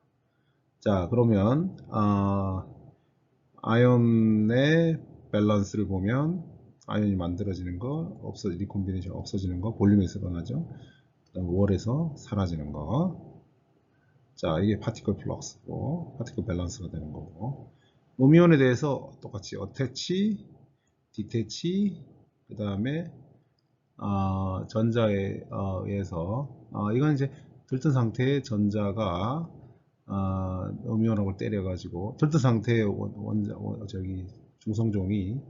Speaker 1: 자, 그러면 아이온의 밸런스를 보면 아이온이 만들어지는 거, 리콤비네이션 없어지는 거, 볼륨에서 일어나죠. 그다음 월에서 사라지는 거. 자, 이게 파티클 플럭스고, 파티클 밸런스가 되는 거고. 음이온에 대해서 똑같이 어태치, 디태치, 그 다음에 전자에 의해서 이건 이제 들뜬 상태의 전자가 음이온하고 때려가지고 들뜬 상태의 중성종이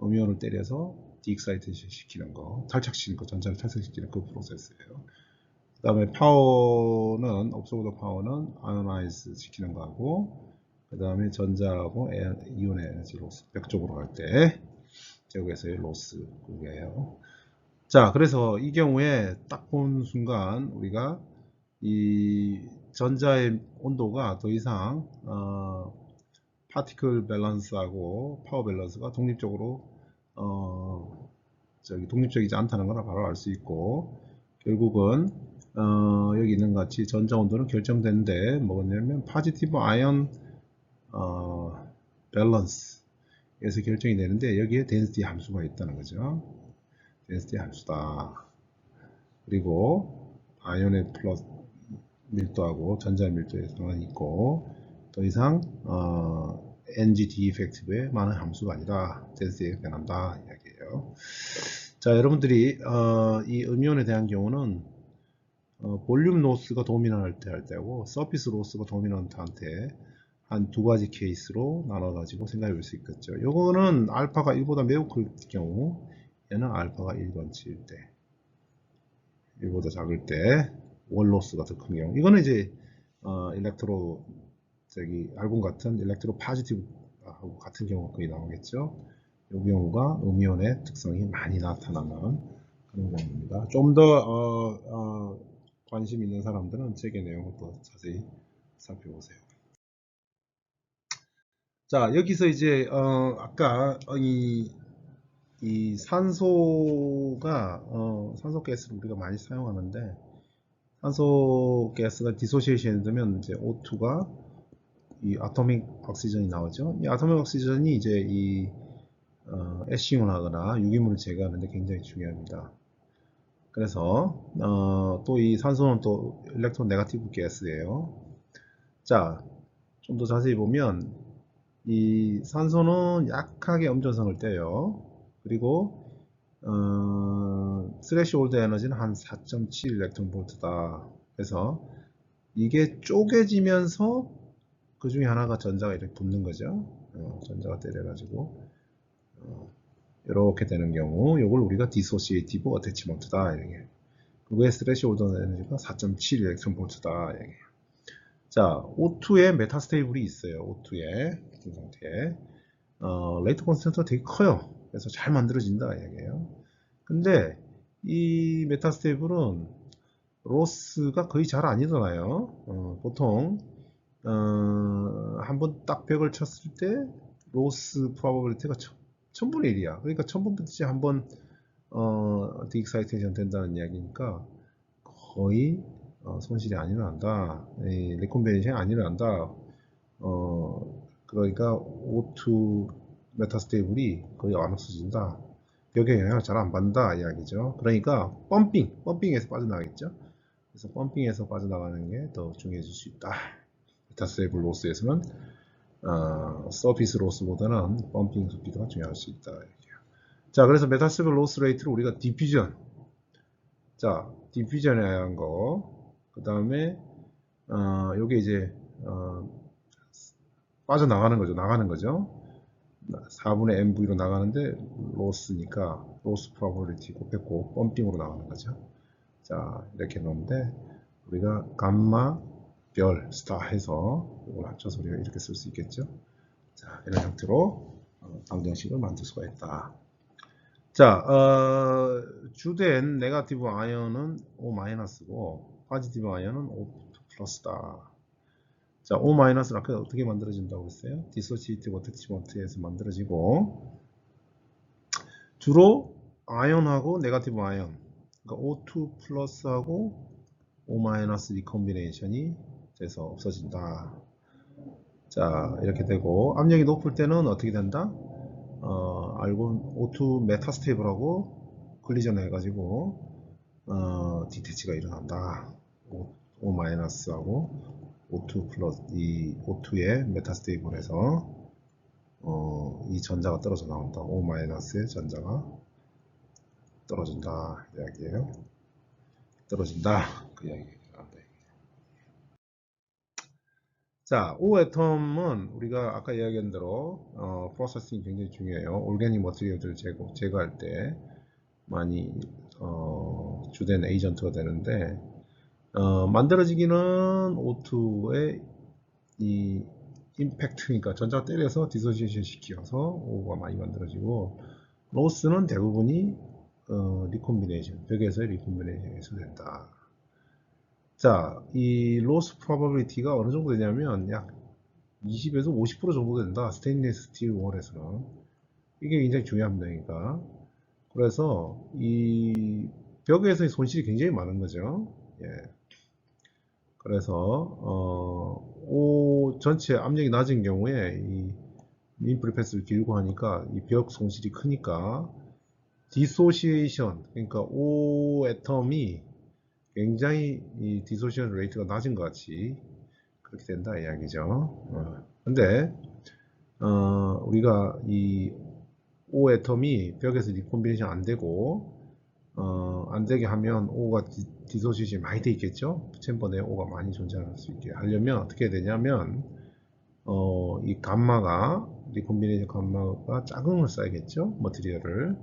Speaker 1: 음이온을 때려서 디익사이테이션 시키는 거, 탈착시키는 거, 전자를 탈착시키는 그 프로세스예요. 그 다음에 업소보드 파워는 아이오나이즈 시키는 거하고, 그 다음에 전자하고 이온의 에너지 로스, 백 쪽으로 갈 때 제곱에서의 로스 그게요. 자, 그래서 이 경우에 딱 본 순간 우리가 이 전자의 온도가 더 이상 파티클 밸런스하고 파워 밸런스가 독립적이지 않다는 걸 바로 알 수 있고, 결국은 여기 있는 것 같이 전자 온도는 결정되는데 뭐냐면 파지티브 아이온 밸런스에서 결정이 되는데, 여기에 덴시티 함수가 있다는 거죠. 덴시티 함수다. 그리고 아이온의 플러스 밀도하고 전자 밀도의 상관이 있고, 더 이상 NG 디이펙티브의 많은 함수가 아니라 덴시티에 변한다 이야기예요. 자, 여러분들이 이 음이온에 대한 경우는 볼륨 로스가 도미넌트 할 때고 서피스 로스가 도미넌트 한테 한 두 가지 케이스로 나눠 가지고 생각해 볼 수 있겠죠. 요거는 알파가 1보다 매우 클 경우, 얘는 알파가 1번치일 때, 1보다 작을 때 월로스가 더 큰 경우, 이거는 이제 일렉트로 알곤 같은 일렉트로 파지티브하고 같은 경우가 거의 나오겠죠. 이 경우가 음이온의 특성이 많이 나타나는 그런 경우입니다. 좀 더 관심 있는 사람들은 책의 내용을 더 자세히 살펴보세요. 자, 여기서 이제 아까 이 산소가 산소 가스를 우리가 많이 사용하는데, 산소 가스가 디소시에이션이 되면 이제 O2가 이 아토믹 옥시전이 나오죠. 이 아토믹 옥시전이 이제 이 애쉬온하거나 유기물을 제거하는데 굉장히 중요합니다. 그래서 또 이 산소는 또 일렉트론 네거티브 가스예요. 자, 좀 더 자세히 보면 이 산소는 약하게 음전성을 떼요. 그리고 스레시홀드 에너지는 한 4.7 일렉트론 볼트다. 그래서 이게 쪼개지면서 그 중에 하나가 전자가 이렇게 붙는 거죠. 전자가 때려가지고 이렇게 되는 경우, 이걸 우리가 디소시에이티브 어태치먼트다. 그거의 스레시홀드 에너지가 4.7 일렉트론 볼트다. 자, O2에 메타스테이블이 있어요. O2에 같은 상태에 레이트 콘스턴트가 되게 커요. 그래서 잘 만들어진다 이야기예요. 근데 이 메타스테이블은 로스가 거의 잘 안 일어나요. 보통 한번 딱 벽을 쳤을 때 로스 프로바빌리티가 1000분의 1이야. 그러니까 1000분의 한번 디익사이테이션 된다는 이야기니까 거의 손실이 안 일어난다. 리콘베이션이 안 일어난다. 그러니까 O2 메타스테이블이 거의 안 없어진다. 벽에 영향을 잘 안 받는다 이야기죠. 그러니까 펌핑에서 빠져나가겠죠. 그래서 펌핑에서 빠져나가는 게 더 중요해질 수 있다. 메타스테이블 로스에서는 서피스 로스보다는 펌핑 스피드가 중요할 수 있다. 자, 그래서 메타스테이블 로스 레이트를 우리가 디퓨전, 자, 디퓨전에 의한 거, 그 다음에 요게 이제 빠져나가는 거죠. 나가는 거죠. 4분의 mv로 나가는데 로스니까 로스 프로버빌리티 곱했고 펌핑으로 나가는 거죠. 자, 이렇게 놓는데 우리가 감마 별 스타 해서 이걸 합쳐서 우리가 이렇게 쓸 수 있겠죠. 자, 이런 형태로 방정식을 만들 수가 있다. 자, 주된 네거티브 아이언은 O-고 포지티브 아이언은 O+다. 자, O-는 아까 어떻게 만들어진다고 했어요? 디소시에이티브 어태치먼트에서 만들어지고, 주로 아이언하고 네거티브 아이언, 그러니까 O2 플러스하고 O- 리콤비네이션이 돼서 없어진다. 자, 이렇게 되고, 압력이 높을 때는 어떻게 된다? 알고 O2 메타스테이블하고 콜리전 해가지고 디태치가 일어난다. O-하고 O2 플러스 이 O2의 메타스테이블에서 이 전자가 떨어져 나온다. O-의 전자가 떨어진다 이야기예요. 떨어진다 그 이야기입니다. 자, O 애텀은 우리가 아까 이야기한 대로 프로세싱이 굉장히 중요해요. 올게닉 머티리얼들을 제거할 때 많이 주된 에이전트가 되는데 만들어지기는 O2의 이 임팩트니까 전자가 때려서 디소시에이션 시켜서 O가 많이 만들어지고, 로스는 대부분이 리콤비네이션, 벽에서의 리콤비네이션에서 된다. 자, 이 로스 프로버빌리티가 어느 정도 되냐면 약 20에서 50% 정도 된다. 스테인리스 스틸 월에서는. 이게 굉장히 중요합니다. 그러니까. 그래서 이 벽에서의 손실이 굉장히 많은 거죠. 예. 그래서 O 전체 압력이 낮은 경우에 이 인프리패스를 길고 하니까 이 벽 손실이 크니까 디소시에이션, 그러니까 O 애텀이 굉장히 이 디소시에이션 레이트가 낮은 것 같이 그렇게 된다 이야기죠. 근데 우리가 이 O 애텀이 벽에서 리콤비네이션 안 되고 안 되게 하면 O가 디소시에이션이 많이 돼 있겠죠. 챔버 내에 O가 많이 존재할 수 있게 하려면 어떻게 해야 되냐면 이 감마가 리콤비네이션 감마가 작은 써야겠죠. 머티리얼을.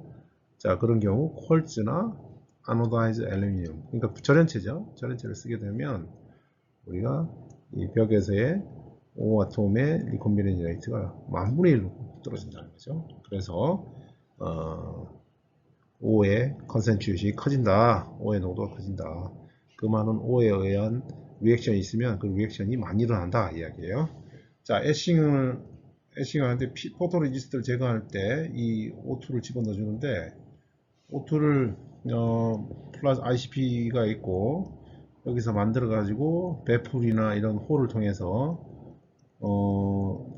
Speaker 1: 자, 그런 경우 콜즈나 아노다이즈 알루미늄, 그러니까 절연체죠. 절연체를 쓰게 되면 우리가 이 벽에서의 O 아톰의 리콤비네이션 레이트가 10,000분의 1로 떨어진다는 거죠. 그래서 O의 컨센트레이션이 커진다. O의 농도가 커진다. 그 말은 O에 의한 리액션이 있으면 그 리액션이 많이 일어난다 이야기예요. 자, 애싱을 하는데 포토레지스트를 제거할 때 이 O2를 집어넣어 주는데 O2를 플러스 ICP가 있고 여기서 만들어 가지고 배풀이나 이런 홀을 통해서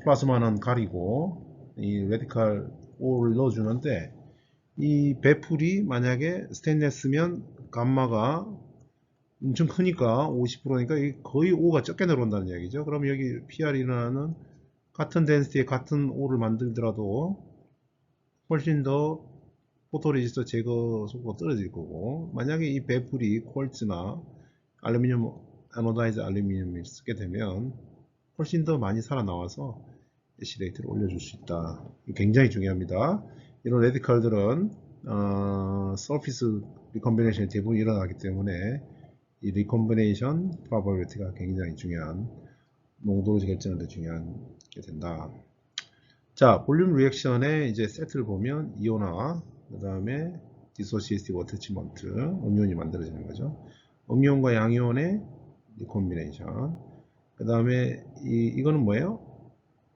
Speaker 1: 플라스마는 가리고 이 레디칼 O를 넣어 주는데 이 배풀이 만약에 스테인레스면 감마가 엄청 크니까 50%니까 거의 O가 적게 내려온다는 얘기죠. 그럼 여기 PR 일어나는 같은 덴시티에 같은 O를 만들더라도 훨씬 더 포토레지스터 제거 속도가 떨어질 거고, 만약에 이 배풀이 콜츠나 알루미늄 아노다이즈 알루미늄을 쓰게 되면 훨씬 더 많이 살아나와서 애시 레이트를 올려줄 수 있다. 굉장히 중요합니다. 이런 레디컬들은 서피스 리콤비네이션이 대부분 일어나기 때문에 이 리콤비네이션 프로버빌리티가 굉장히 중요한, 농도를 결정하는 데 중요한 게 된다. 자, 볼륨 리액션의 이제 세트를 보면 이온화, 그 다음에 디소시에이티브 어태치먼트, 음이온이 만들어지는 거죠. 음이온과 양이온의 리콤비네이션. 그 다음에 이거는 뭐예요?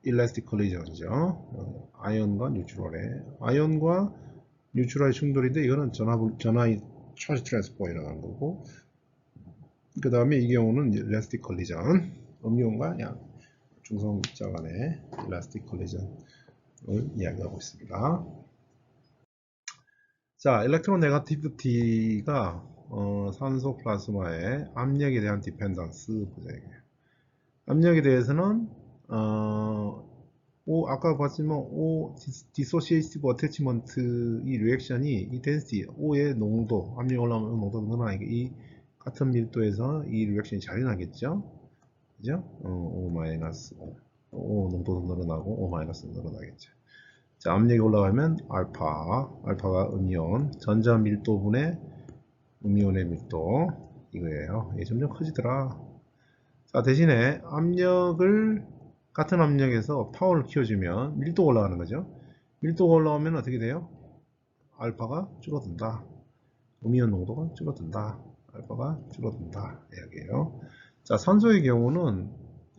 Speaker 1: 일라스틱 컬리전이죠. 아이언과 뉴트럴의, 아이언과 뉴트럴의 충돌인데 이거는 전하의 차지 트랜스포가 일어나는 거고, 그 다음에 이 경우는 일라스틱 컬리전, 음이온과 양 중성 입자 간의 일라스틱 컬리전을 이야기하고 있습니다. 자, 일렉트론 네거티비티가 산소 플라스마의 압력에 대한 디펜던스 보자. 압력에 대해서는 아까 봤지만 디소시에이티브 어태치먼트 이 리액션이 이 덴시티 O의 농도, 압력이 올라오면 농도가 늘어나니까 이 같은 밀도에서 이 리액션이 잘 일어나겠죠. 그죠? O 마이너스 O 농도도 늘어나고 O 마이너스 늘어나겠죠. 자, 압력이 올라가면 알파가 음이온, 전자 밀도분의 음이온의 밀도 이거예요. 이게 점점 커지더라. 자, 대신에 같은 압력에서 파워를 키워주면 밀도가 올라가는 거죠. 밀도가 올라오면 어떻게 돼요? 알파가 줄어든다. 음이온 농도가 줄어든다. 알파가 줄어든다. 이야기예요. 자, 산소의 경우는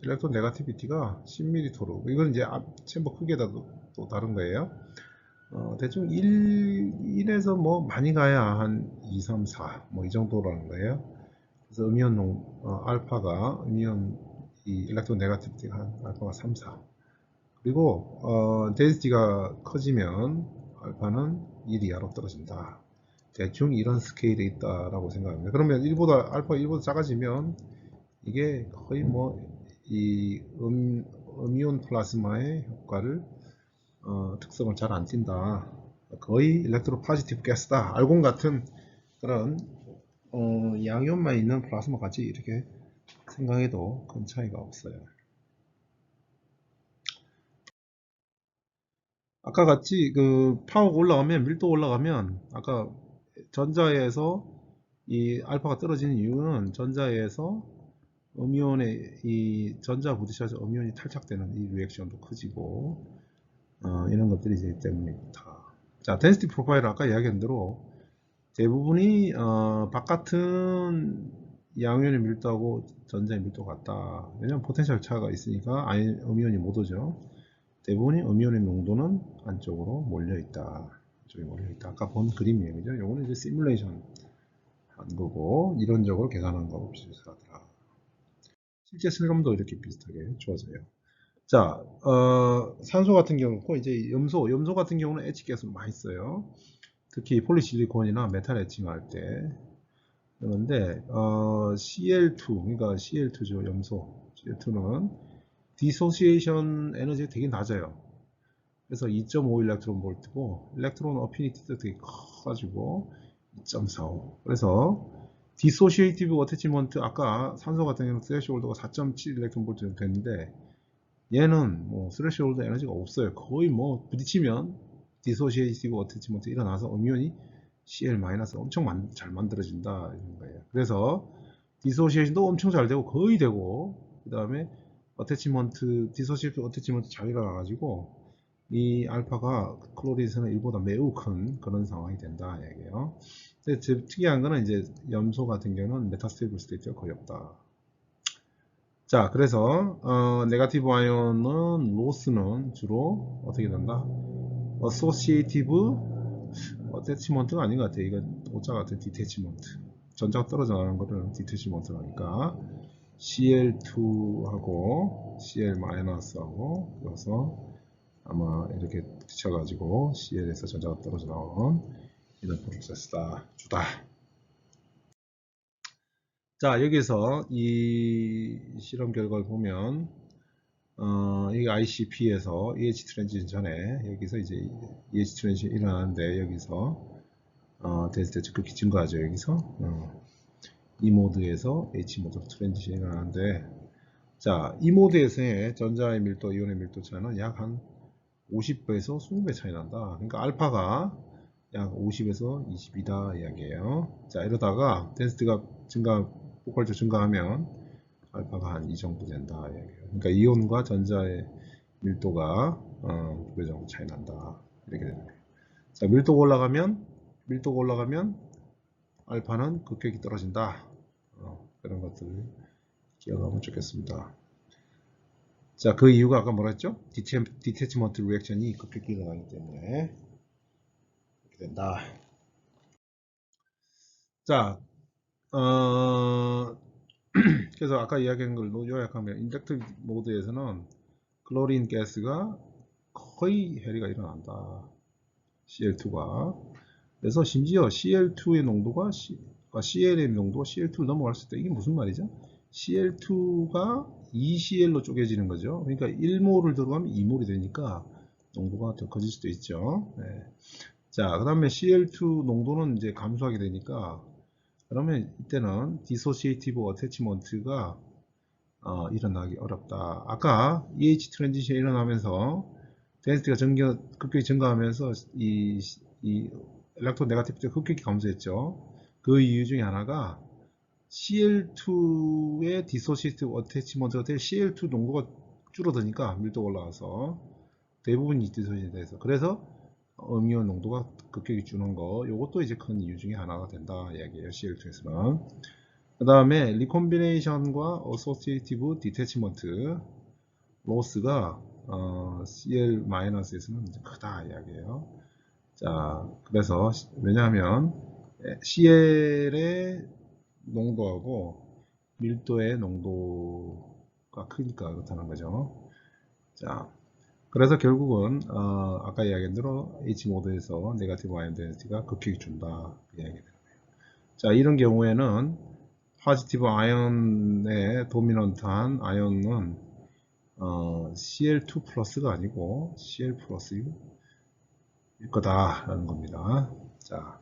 Speaker 1: 일렉트론 네거티비티가 10ml. 이건 이제 챔버 크기에다 또 다른 거예요. 대충 1에서 뭐 많이 가야 한 2, 3, 4, 뭐 이 정도라는 거예요. 그래서 알파가 이 일렉트론 네거티비티가 한 알파가 3, 4. 그리고 덴시티가 커지면 알파는 1 이하로 떨어진다. 대충 이런 스케일에 있다라고 생각합니다. 그러면 알파 1보다 작아지면 이게 거의 뭐 이 음이온 플라스마의 효과를 특성을 잘 안 띈다. 거의 일렉트로 포지티브 가스다. 알곤 같은 그런 양이온만 있는 플라스마 같이 이렇게 생각해도 큰 차이가 없어요. 아까 같이 그 파워가 올라가면, 밀도 올라가면, 아까 전자에서 이 알파가 떨어지는 이유는 전자에서 음이온의 이 전자 부딪혀서 음이온이 탈착되는 이 리액션도 커지고 이런 것들이 있기 때문입니다. 자, 덴시티 프로파일은 아까 이야기한 대로 대부분이 바깥은 양이온의 밀도하고 전자의 밀도 같다. 왜냐면 포텐셜 차가 있으니까 음이온이 못 오죠. 대부분이 음이온의 농도는 안쪽으로 몰려있다. 이쪽에 몰려있다. 아까 본 그림이에요. 그죠? 요거는 이제 시뮬레이션 한 거고, 이론적으로 계산한 거하고 비슷하더라. 실제 실험도 이렇게 비슷하게 주어져요. 자, 산소 같은 경우고, 이제 염소 같은 경우는 H가스를 많이 써요. 특히 폴리실리콘이나 메탈 에칭할 때. 그런데, CL2, 그러니까 CL2죠, 염소. CL2는 디소시에이션 에너지가 되게 낮아요. 그래서 2.5 일렉트론 볼트고 일렉트론 어피니티도 되게 커가지고 2.45. 그래서 디소시에이티브 어태치먼트 아까 산소 같은 경우는 스레시홀드가 4.7 일렉트론 볼트 정도 됐는데 얘는 뭐 스레시홀드 에너지가 없어요. 거의 뭐 부딪히면 디소시에이티브 어태치먼트 일어나서 음이온이 CL- 엄청 잘 만들어진다 이런 거예요. 그래서 디소시에이션도 엄청 잘 되고 거의 되고 그 다음에 어태치먼트 디소시에이티브 어태치먼트 잘 일어나가지고 이 알파가 클로린에서는 1보다 매우 큰 그런 상황이 된다 얘기예요. 근데 특이한 거는 이제 염소 같은 경우는 메타스테이블 스테이트가 거의 없다. 자, 그래서 네가티브 아이온은 로스는 주로 어떻게 된다? 어소시에이티브 어태치먼트가 아닌 것 같아. 이거 오자 같은 디태치먼트. 전자가 떨어져 나가는 거를 디태치먼트라니까. Cl2하고 Cl-하고 그래서 아마 이렇게 붙여가지고 CL에서 전자가 떨어져 나오는 이런 프로세스다. 주다. 자, 여기서 이 실험 결과를 보면 이 ICP에서 EH 트랜지션 전에 여기서 이제 EH 트랜지션이 일어나는데 여기서 됐을 때 급히 증가하죠. 여기서 이 모드에서 H 모드로 트랜지션이 일어나는데 자, 이 모드에서의 전자의 밀도, 이온의 밀도 차이는 약 한 50배에서 20배 차이 난다. 그러니까 알파가 약 50에서 22다 이야기예요. 자, 이러다가 덴시티가 폭발적 증가하면 알파가 한 이 정도 된다 이야기예요. 그러니까 이온과 전자의 밀도가 2배 정도 차이 난다. 이렇게 되는 거예요. 자, 밀도가 올라가면 알파는 급격히 떨어진다. 그런 것들을 기억하면 좋겠습니다. 자, 그 이유가 아까 뭐라 했죠? 디태치먼트 리액션이 급격히 일어나기 때문에 이렇게 된다. 자, 그래서 아까 이야기한 걸 요약하면 인덕티브 모드에서는 클로린 가스가 거의 해리가 일어난다. CL2가. 그래서 심지어 CL2의 농도가 CL의 농도가 CL2를 넘어갈 수 있다. 이게 무슨 말이죠? CL2가 2CL로 쪼개지는 거죠. 그러니까 1몰을 들어가면 2몰이 되니까 농도가 더 커질 수도 있죠. 네. 자, 그 다음에 CL2 농도는 이제 감소하게 되니까 그러면 이때는 디소시에이티브 어태치먼트가 일어나기 어렵다. 아까 EH 트랜지션이 일어나면서 덴시티가 급격히 증가하면서 이 일렉트론 네가티브가 급격히 감소했죠. 그 이유 중에 하나가 CL2의 디소시에이티브 어태치먼트가 될 CL2 농도가 줄어드니까 밀도가 올라가서 대부분이 디소시에이티브 돼서 그래서 음이온 농도가 급격히 주는 거 이것도 이제 큰 이유 중에 하나가 된다 이야기예요. CL2에서는. 그 다음에 리콤비네이션과 어소시에이티브 디태치먼트 로스가 CL-에서는 크다 이야기예요. 자, 그래서 왜냐하면 CL의 농도하고 밀도의 농도가 크니까 그렇다는 거죠. 자, 그래서 결국은 아까 이야기한 대로 H 모드에서 네가티브 아이온 데니티가 급격히 준다 그 이야기 되는 거예요. 자, 이런 경우에는 포지티브 아이온의 도미넌트한 아이온은 Cl2 플러스가 아니고 Cl 플러스일 거다라는 겁니다. 자,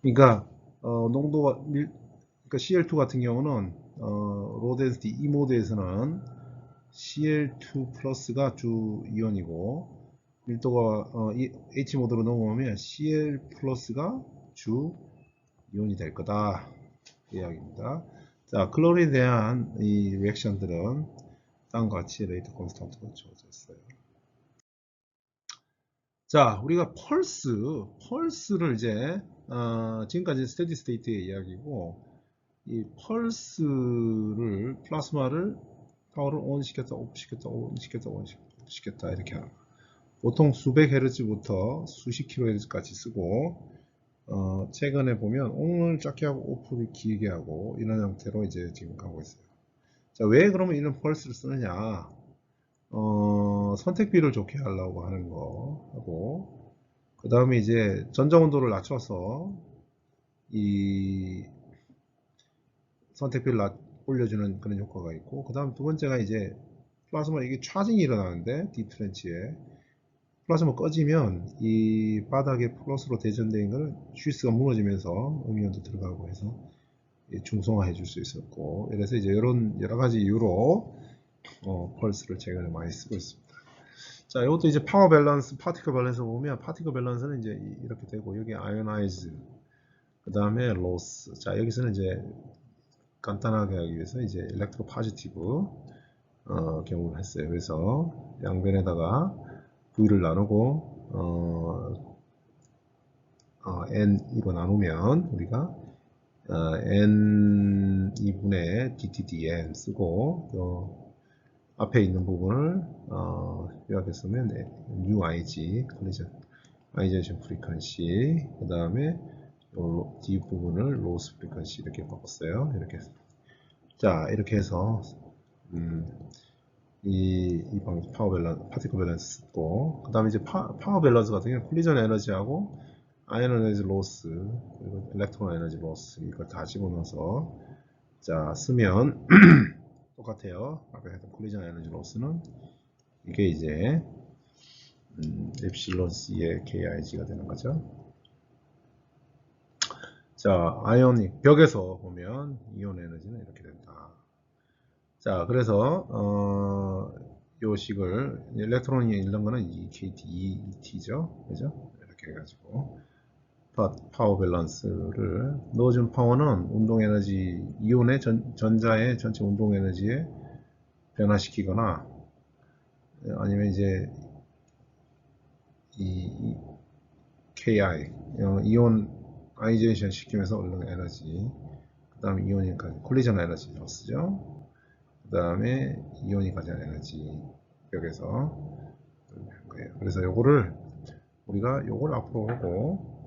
Speaker 1: 그러니까 농도가 그러니까 CL2 같은 경우는 로우 덴시티 E 모드에서는 Cl2 플러스가 주 이온이고 밀도가 H 모드로 넘어오면 Cl 플러스가 주 이온이 될 거다 그 이야기입니다. 자, 클로린에 대한 이 리액션들은 다음과 같이 레이트 콘스턴트가 주어졌어요. 자, 우리가 펄스를 이제 지금까지 스테디 스테이트의 이야기고 이 펄스를 플라스마를 파워를 온 시켰다, 오프 시켰다, 온 시켰다, 온 시켰다 이렇게 하는 보통 수백 헤르츠부터 수십 킬로 헤르츠까지 쓰고 최근에 보면 온을 작게 하고 오프를 길게 하고 이런 형태로 이제 지금 가고 있어요. 자, 왜 그러면 이런 펄스를 쓰느냐? 선택비를 좋게 하려고 하는 거 하고 그 다음에 이제 전자 온도를 낮춰서 이 선택비를 올려주는 그런 효과가 있고 그 다음 두 번째가 이제 플라스마 이게 차징이 일어나는데 딥트렌치에 플라즈마 꺼지면 이 바닥에 플러스로 대전되어 있는 것은 슈스가 무너지면서 음이온도 들어가고 해서 중성화해 줄 수 있었고, 그래서 이제 이런 여러 가지 이유로 펄스를 최근에 많이 쓰고 있습니다. 자, 이것도 이제 파워 밸런스, 파티클 밸런스 보면 파티클 밸런스는 이제 이렇게 되고, 여기 아이오나이즈, 그 다음에 로스. 자, 여기서는 이제 간단하게 하기 위해서 이제 일렉트로 파지티브 경우를 했어요. 그래서 양변에다가 V를 나누고 N2로 나누면 우리가 N 2분의 DTDN 쓰고 또 앞에 있는 부분을 요약했으면 UIG 컬리전 아이젠션 프리퀀시, 그 다음에 D 부분을 로스 프리퀀시 이렇게 바꿨어요. 이렇게 해서. 자, 이렇게 해서 이 파워 밸런스, 파티클 밸런스 쓰고, 그 다음에 이제 파워 밸런스 같은 경우는 콜리전 에너지하고 아이언 에너지 로스, 그리고 일렉트론 에너지 로스, 이걸 다 집어넣어서 자 쓰면 똑같아요. 아까 했던 콜리전 에너지 로스는 이게 이제 엡실론 C의 KIG가 되는 거죠. 자, 아이오닉 벽에서 보면 이온 에너지는 이렇게 된다. 자, 그래서 요 식을 일렉트론이 있는 거는 EKT, ET죠, 그죠? 이렇게 해가지고 파워 밸런스를 넣어준 파워는 운동 에너지, 이온의 전자의 전체 운동 에너지에 변화시키거나 아니면 이제 이 KI 이온 아이제이션 시키면서 얻는 에너지, 그 다음에 이온이 콜리전 에너지 로스죠. 그 다음에 이온이 가진 에너지 여기서 한 거예요. 그래서 요거를 우리가 요걸 앞으로 하고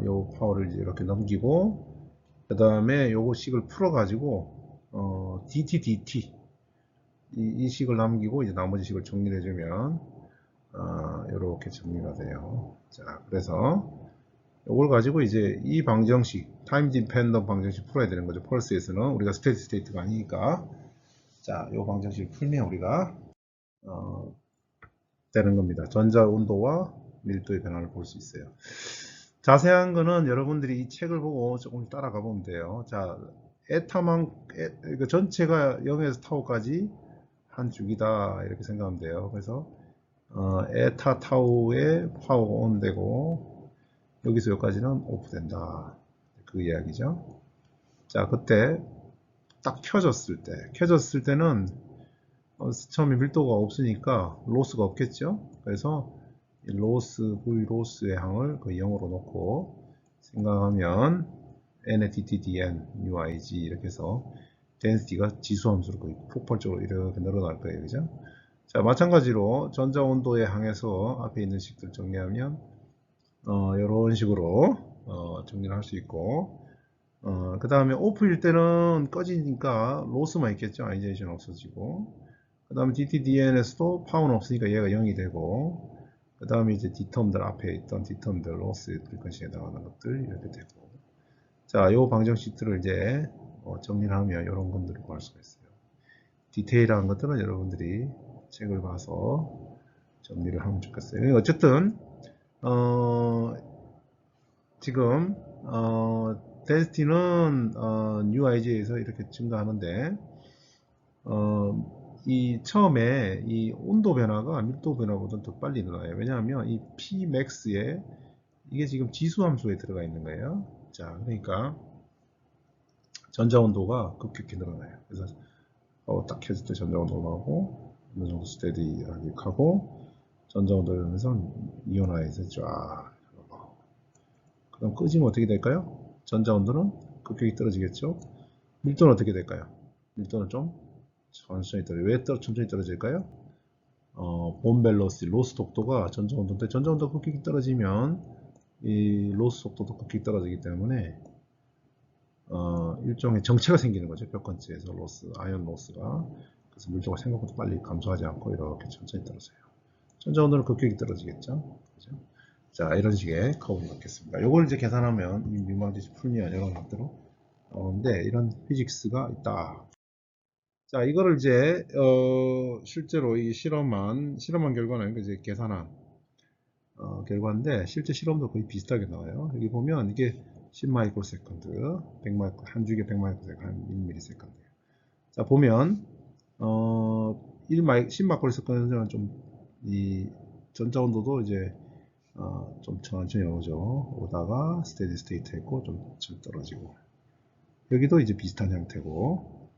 Speaker 1: 요 파워를 이렇게 넘기고, 그 다음에 요거 식을 풀어 가지고 DT 이 식을 남기고 이제 나머지 식을 정리해 주면 이렇게 정리가 돼요. 자, 그래서 이걸 가지고 이제 이 방정식, 타임 디펜던트 방정식 풀어야 되는 거죠. 펄스에서는 우리가 스테이트가 아니니까. 자, 이 방정식을 풀면 우리가 되는 겁니다. 전자 온도와 밀도의 변화를 볼 수 있어요. 자세한 거는 여러분들이 이 책을 보고 조금 따라가 보면 돼요. 자, 전체가 0에서 타우까지 한 주기다 이렇게 생각하면 돼요. 그래서 에타 타우의 파워가 온 되고 여기서 여기까지는 오프 된다, 그 이야기죠. 자, 그때 딱 켜졌을 때는 처음에 밀도가 없으니까 로스가 없겠죠. 그래서 V 로스의 항을 그 0으로 놓고 생각하면 N의 DTDN, UIG 이렇게 해서 density가 지수함수로 거의 폭발적으로 이렇게 늘어날 거예요. 그죠? 자, 마찬가지로 전자 온도에 항해서 앞에 있는 식들 정리하면 이런 식으로 정리를 할 수 있고, 그 다음에 오프일 때는 꺼지니까 로스만 있겠죠. 아이제이션 없어지고, 그 다음에 DTDN에서도 파워는 없으니까 얘가 0이 되고, 그 다음에 이제 D텀들 앞에 있던 D텀들 로스 프리퀀시에 나가는 것들 이렇게 되고. 자, 요 방정식들을 이제 정리를 하면 이런 것들을 구할 수가 있어요. 디테일한 것들은 여러분들이 책을 봐서 정리를 하면 좋겠어요. 어쨌든 지금 density는 UIG에서 이렇게 증가하는데 이 처음에 이 온도 변화가 밀도 변화보다 더 빨리 일어나요. 왜냐하면 이 Pmax에 이게 지금 지수 함수에 들어가 있는 거예요. 자, 그러니까 전자 온도가 급격히 늘어나요. 그래서 딱 켜질 때 전자 온도가 나오고 어느 정도 스테디하게 하고 전자 온도를 하면서 이온화해서 쫙. 그럼 끄지면 어떻게 될까요? 전자 온도는 급격히 떨어지겠죠. 밀도는 어떻게 될까요? 밀도는 좀 천천히 떨어져요. 왜 천천히 떨어질까요? 본 밸런스, 로스 속도가 전자 온도인데 전자 온도가 급격히 떨어지면 이 로스 속도도 급격히 떨어지기 때문에 일종의 정체가 생기는 거죠. 벽건체에서 아이언 로스가. 그래서 밀도가 생각보다 빨리 감소하지 않고 이렇게 천천히 떨어져요. 전자 온도는 급격히 떨어지겠죠. 그죠? 자, 이런 식의 커브를 넣겠습니다. 이걸 이제 계산하면 이 미망지수 풀면 이런 것들로 나오는데 이런 피직스가 있다. 자, 이거를 이제 실제로 이 실험한 결과는 이제 계산한 결과인데 실제 실험도 거의 비슷하게 나와요. 여기 보면 이게 10 마이크로세컨드, 100 마이크로, 한 주기에 100 마이크로세컨드, 한 1ms세컨드. 자, 보면 10 마이크로세컨드는 좀 이 전자 온도도 이제 좀 천천히 오다가 스테디 스테이트 했고 좀 떨어지고, 여기도 이제 비슷한 형태고,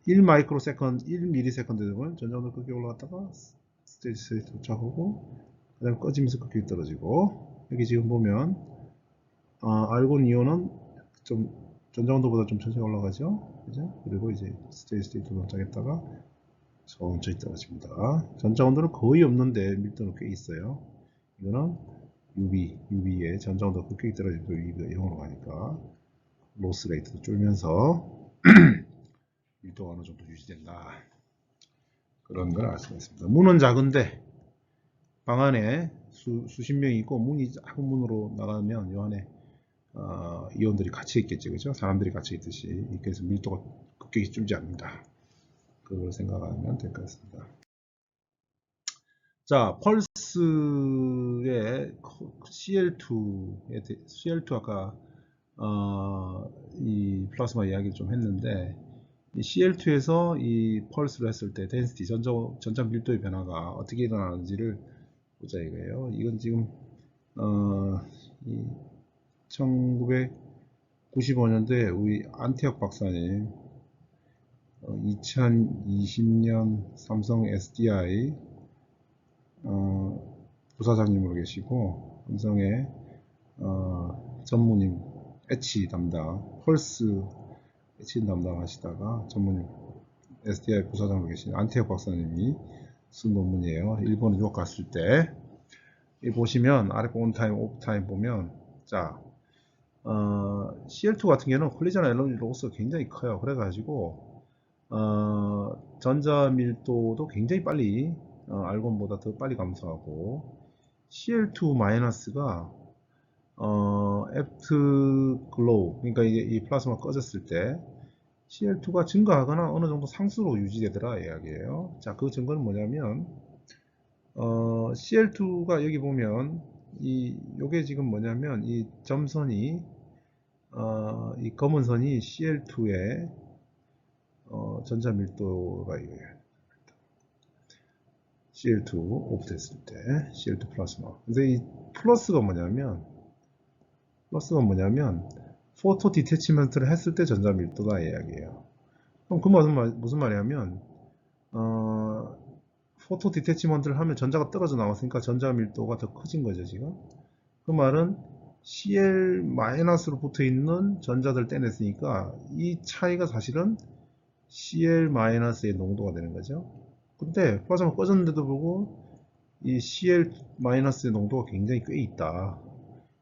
Speaker 1: 1 마이크로세컨드, 1ms세컨드 되면 전자 온도 크게 올라갔다가 스테디 스테이트 도착하고 그 다음에 꺼지면서 크게 떨어지고, 여기 지금 보면 알곤 이온은 좀 전자 온도보다 좀 천천히 올라가죠, 그죠? 그리고 이제 스테디 스테이트 도착했다가 천천히 떨어집니다. 전자 온도는 거의 없는데 밀도는 꽤 있어요. 이거는 UV에 전자 온도가 급격히 떨어지고 UV가 0으로 가니까 로스 레이트도 줄면서 밀도가 어느 정도 유지된다. 그런 걸 알 수가 있습니다. 문은 작은데 방 안에 수십 명이 있고 문이 작은 문으로 나가면 이 안에 이온들이 같이 있겠죠, 그죠? 사람들이 같이 있듯이. 그래서 밀도가 급격히 줄지 않는다. 그걸 생각하면 될 것 같습니다. 자, 펄스의 CL2 아까 이 플라스마 이야기를 좀 했는데, 이 CL2에서 이 펄스를 했을 때 덴시티 전자 밀도의 변화가 어떻게 일어나는지를 보자 이거예요. 이건 지금 이 1995년도에 우리 안태혁 박사님, 2020년 삼성 SDI 부사장님으로 계시고, 삼성의 전문인 H 담당, 펄스 H 담당하시다가 전문인 SDI 부사장으로 계신 안태혁 박사님이 쓴 논문이에요. 일본에 유학 갔을 때. 이 보시면 아래 온타임, 오프타임 보면, 자, CL2 같은 경우는 콜리전 에너지 로스가 굉장히 커요. 그래가지고 전자 밀도도 굉장히 빨리 알곤보다 더 빨리 감소하고, CL2-가 애프트 글로우, 그러니까 이게 이 플라스마 꺼졌을 때 CL2가 증가하거나 어느 정도 상수로 유지되더라 이야기예요. 자, 그 증거는 뭐냐면 CL2가 여기 보면 요게 지금 뭐냐면 이 점선이 이 검은 선이 CL2의 전자 밀도가 이거예요. CL2 오프 됐을 때 CL2 플라스마. 근데 이 플러스가 뭐냐면 포토 디태치먼트를 했을 때 전자 밀도다 이야기예요. 그럼 그 무슨 말이냐면 포토 디태치먼트를 하면 전자가 떨어져 나왔으니까 전자 밀도가 더 커진 거죠 지금. 그 말은 CL-로 붙어 있는 전자들 떼냈으니까 이 차이가 사실은 CL-의 농도가 되는 거죠. 근데 플라즈마 꺼졌는데도 불구하고 이 CL-의 농도가 굉장히 꽤 있다.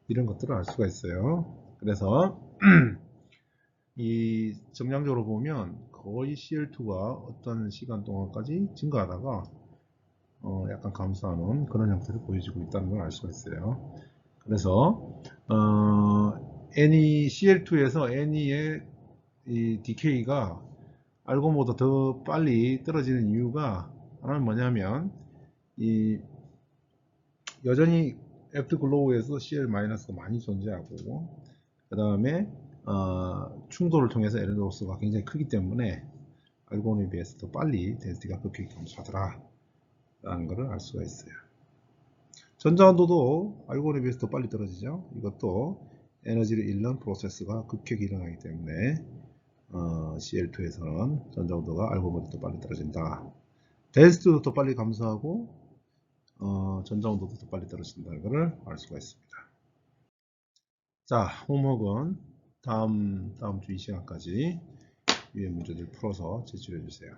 Speaker 1: 이런 것들을 알 수가 있어요. 그래서 이 정량적으로 보면 거의 CL2가 어떤 시간 동안까지 증가하다가 약간 감소하는 그런 형태를 보여주고 있다는 걸 알 수가 있어요. 그래서 CL2에서 NE의 이 디케이가 알곤보다 더 빨리 떨어지는 이유가 하나는 뭐냐면 여전히 애프터글로우에서 CL-가 많이 존재하고, 그 다음에 충돌을 통해서 에너지 로스가 굉장히 크기 때문에 알곤에 비해서 더 빨리 덴시티가 급격히 감소하더라 라는 것을 알 수가 있어요. 전자온도도 알곤에 비해서 더 빨리 떨어지죠. 이것도 에너지를 잃는 프로세스가 급격히 일어나기 때문에 CL2에서는 전자온도가 알곤보다 더 빨리 떨어진다. 덴시티도 더 빨리 감소하고 전자온도도 더 빨리 떨어진다는 것을 알 수가 있습니다. 자, 홈워크는 다음 주 이 시간까지 위의 문제들 풀어서 제출해 주세요.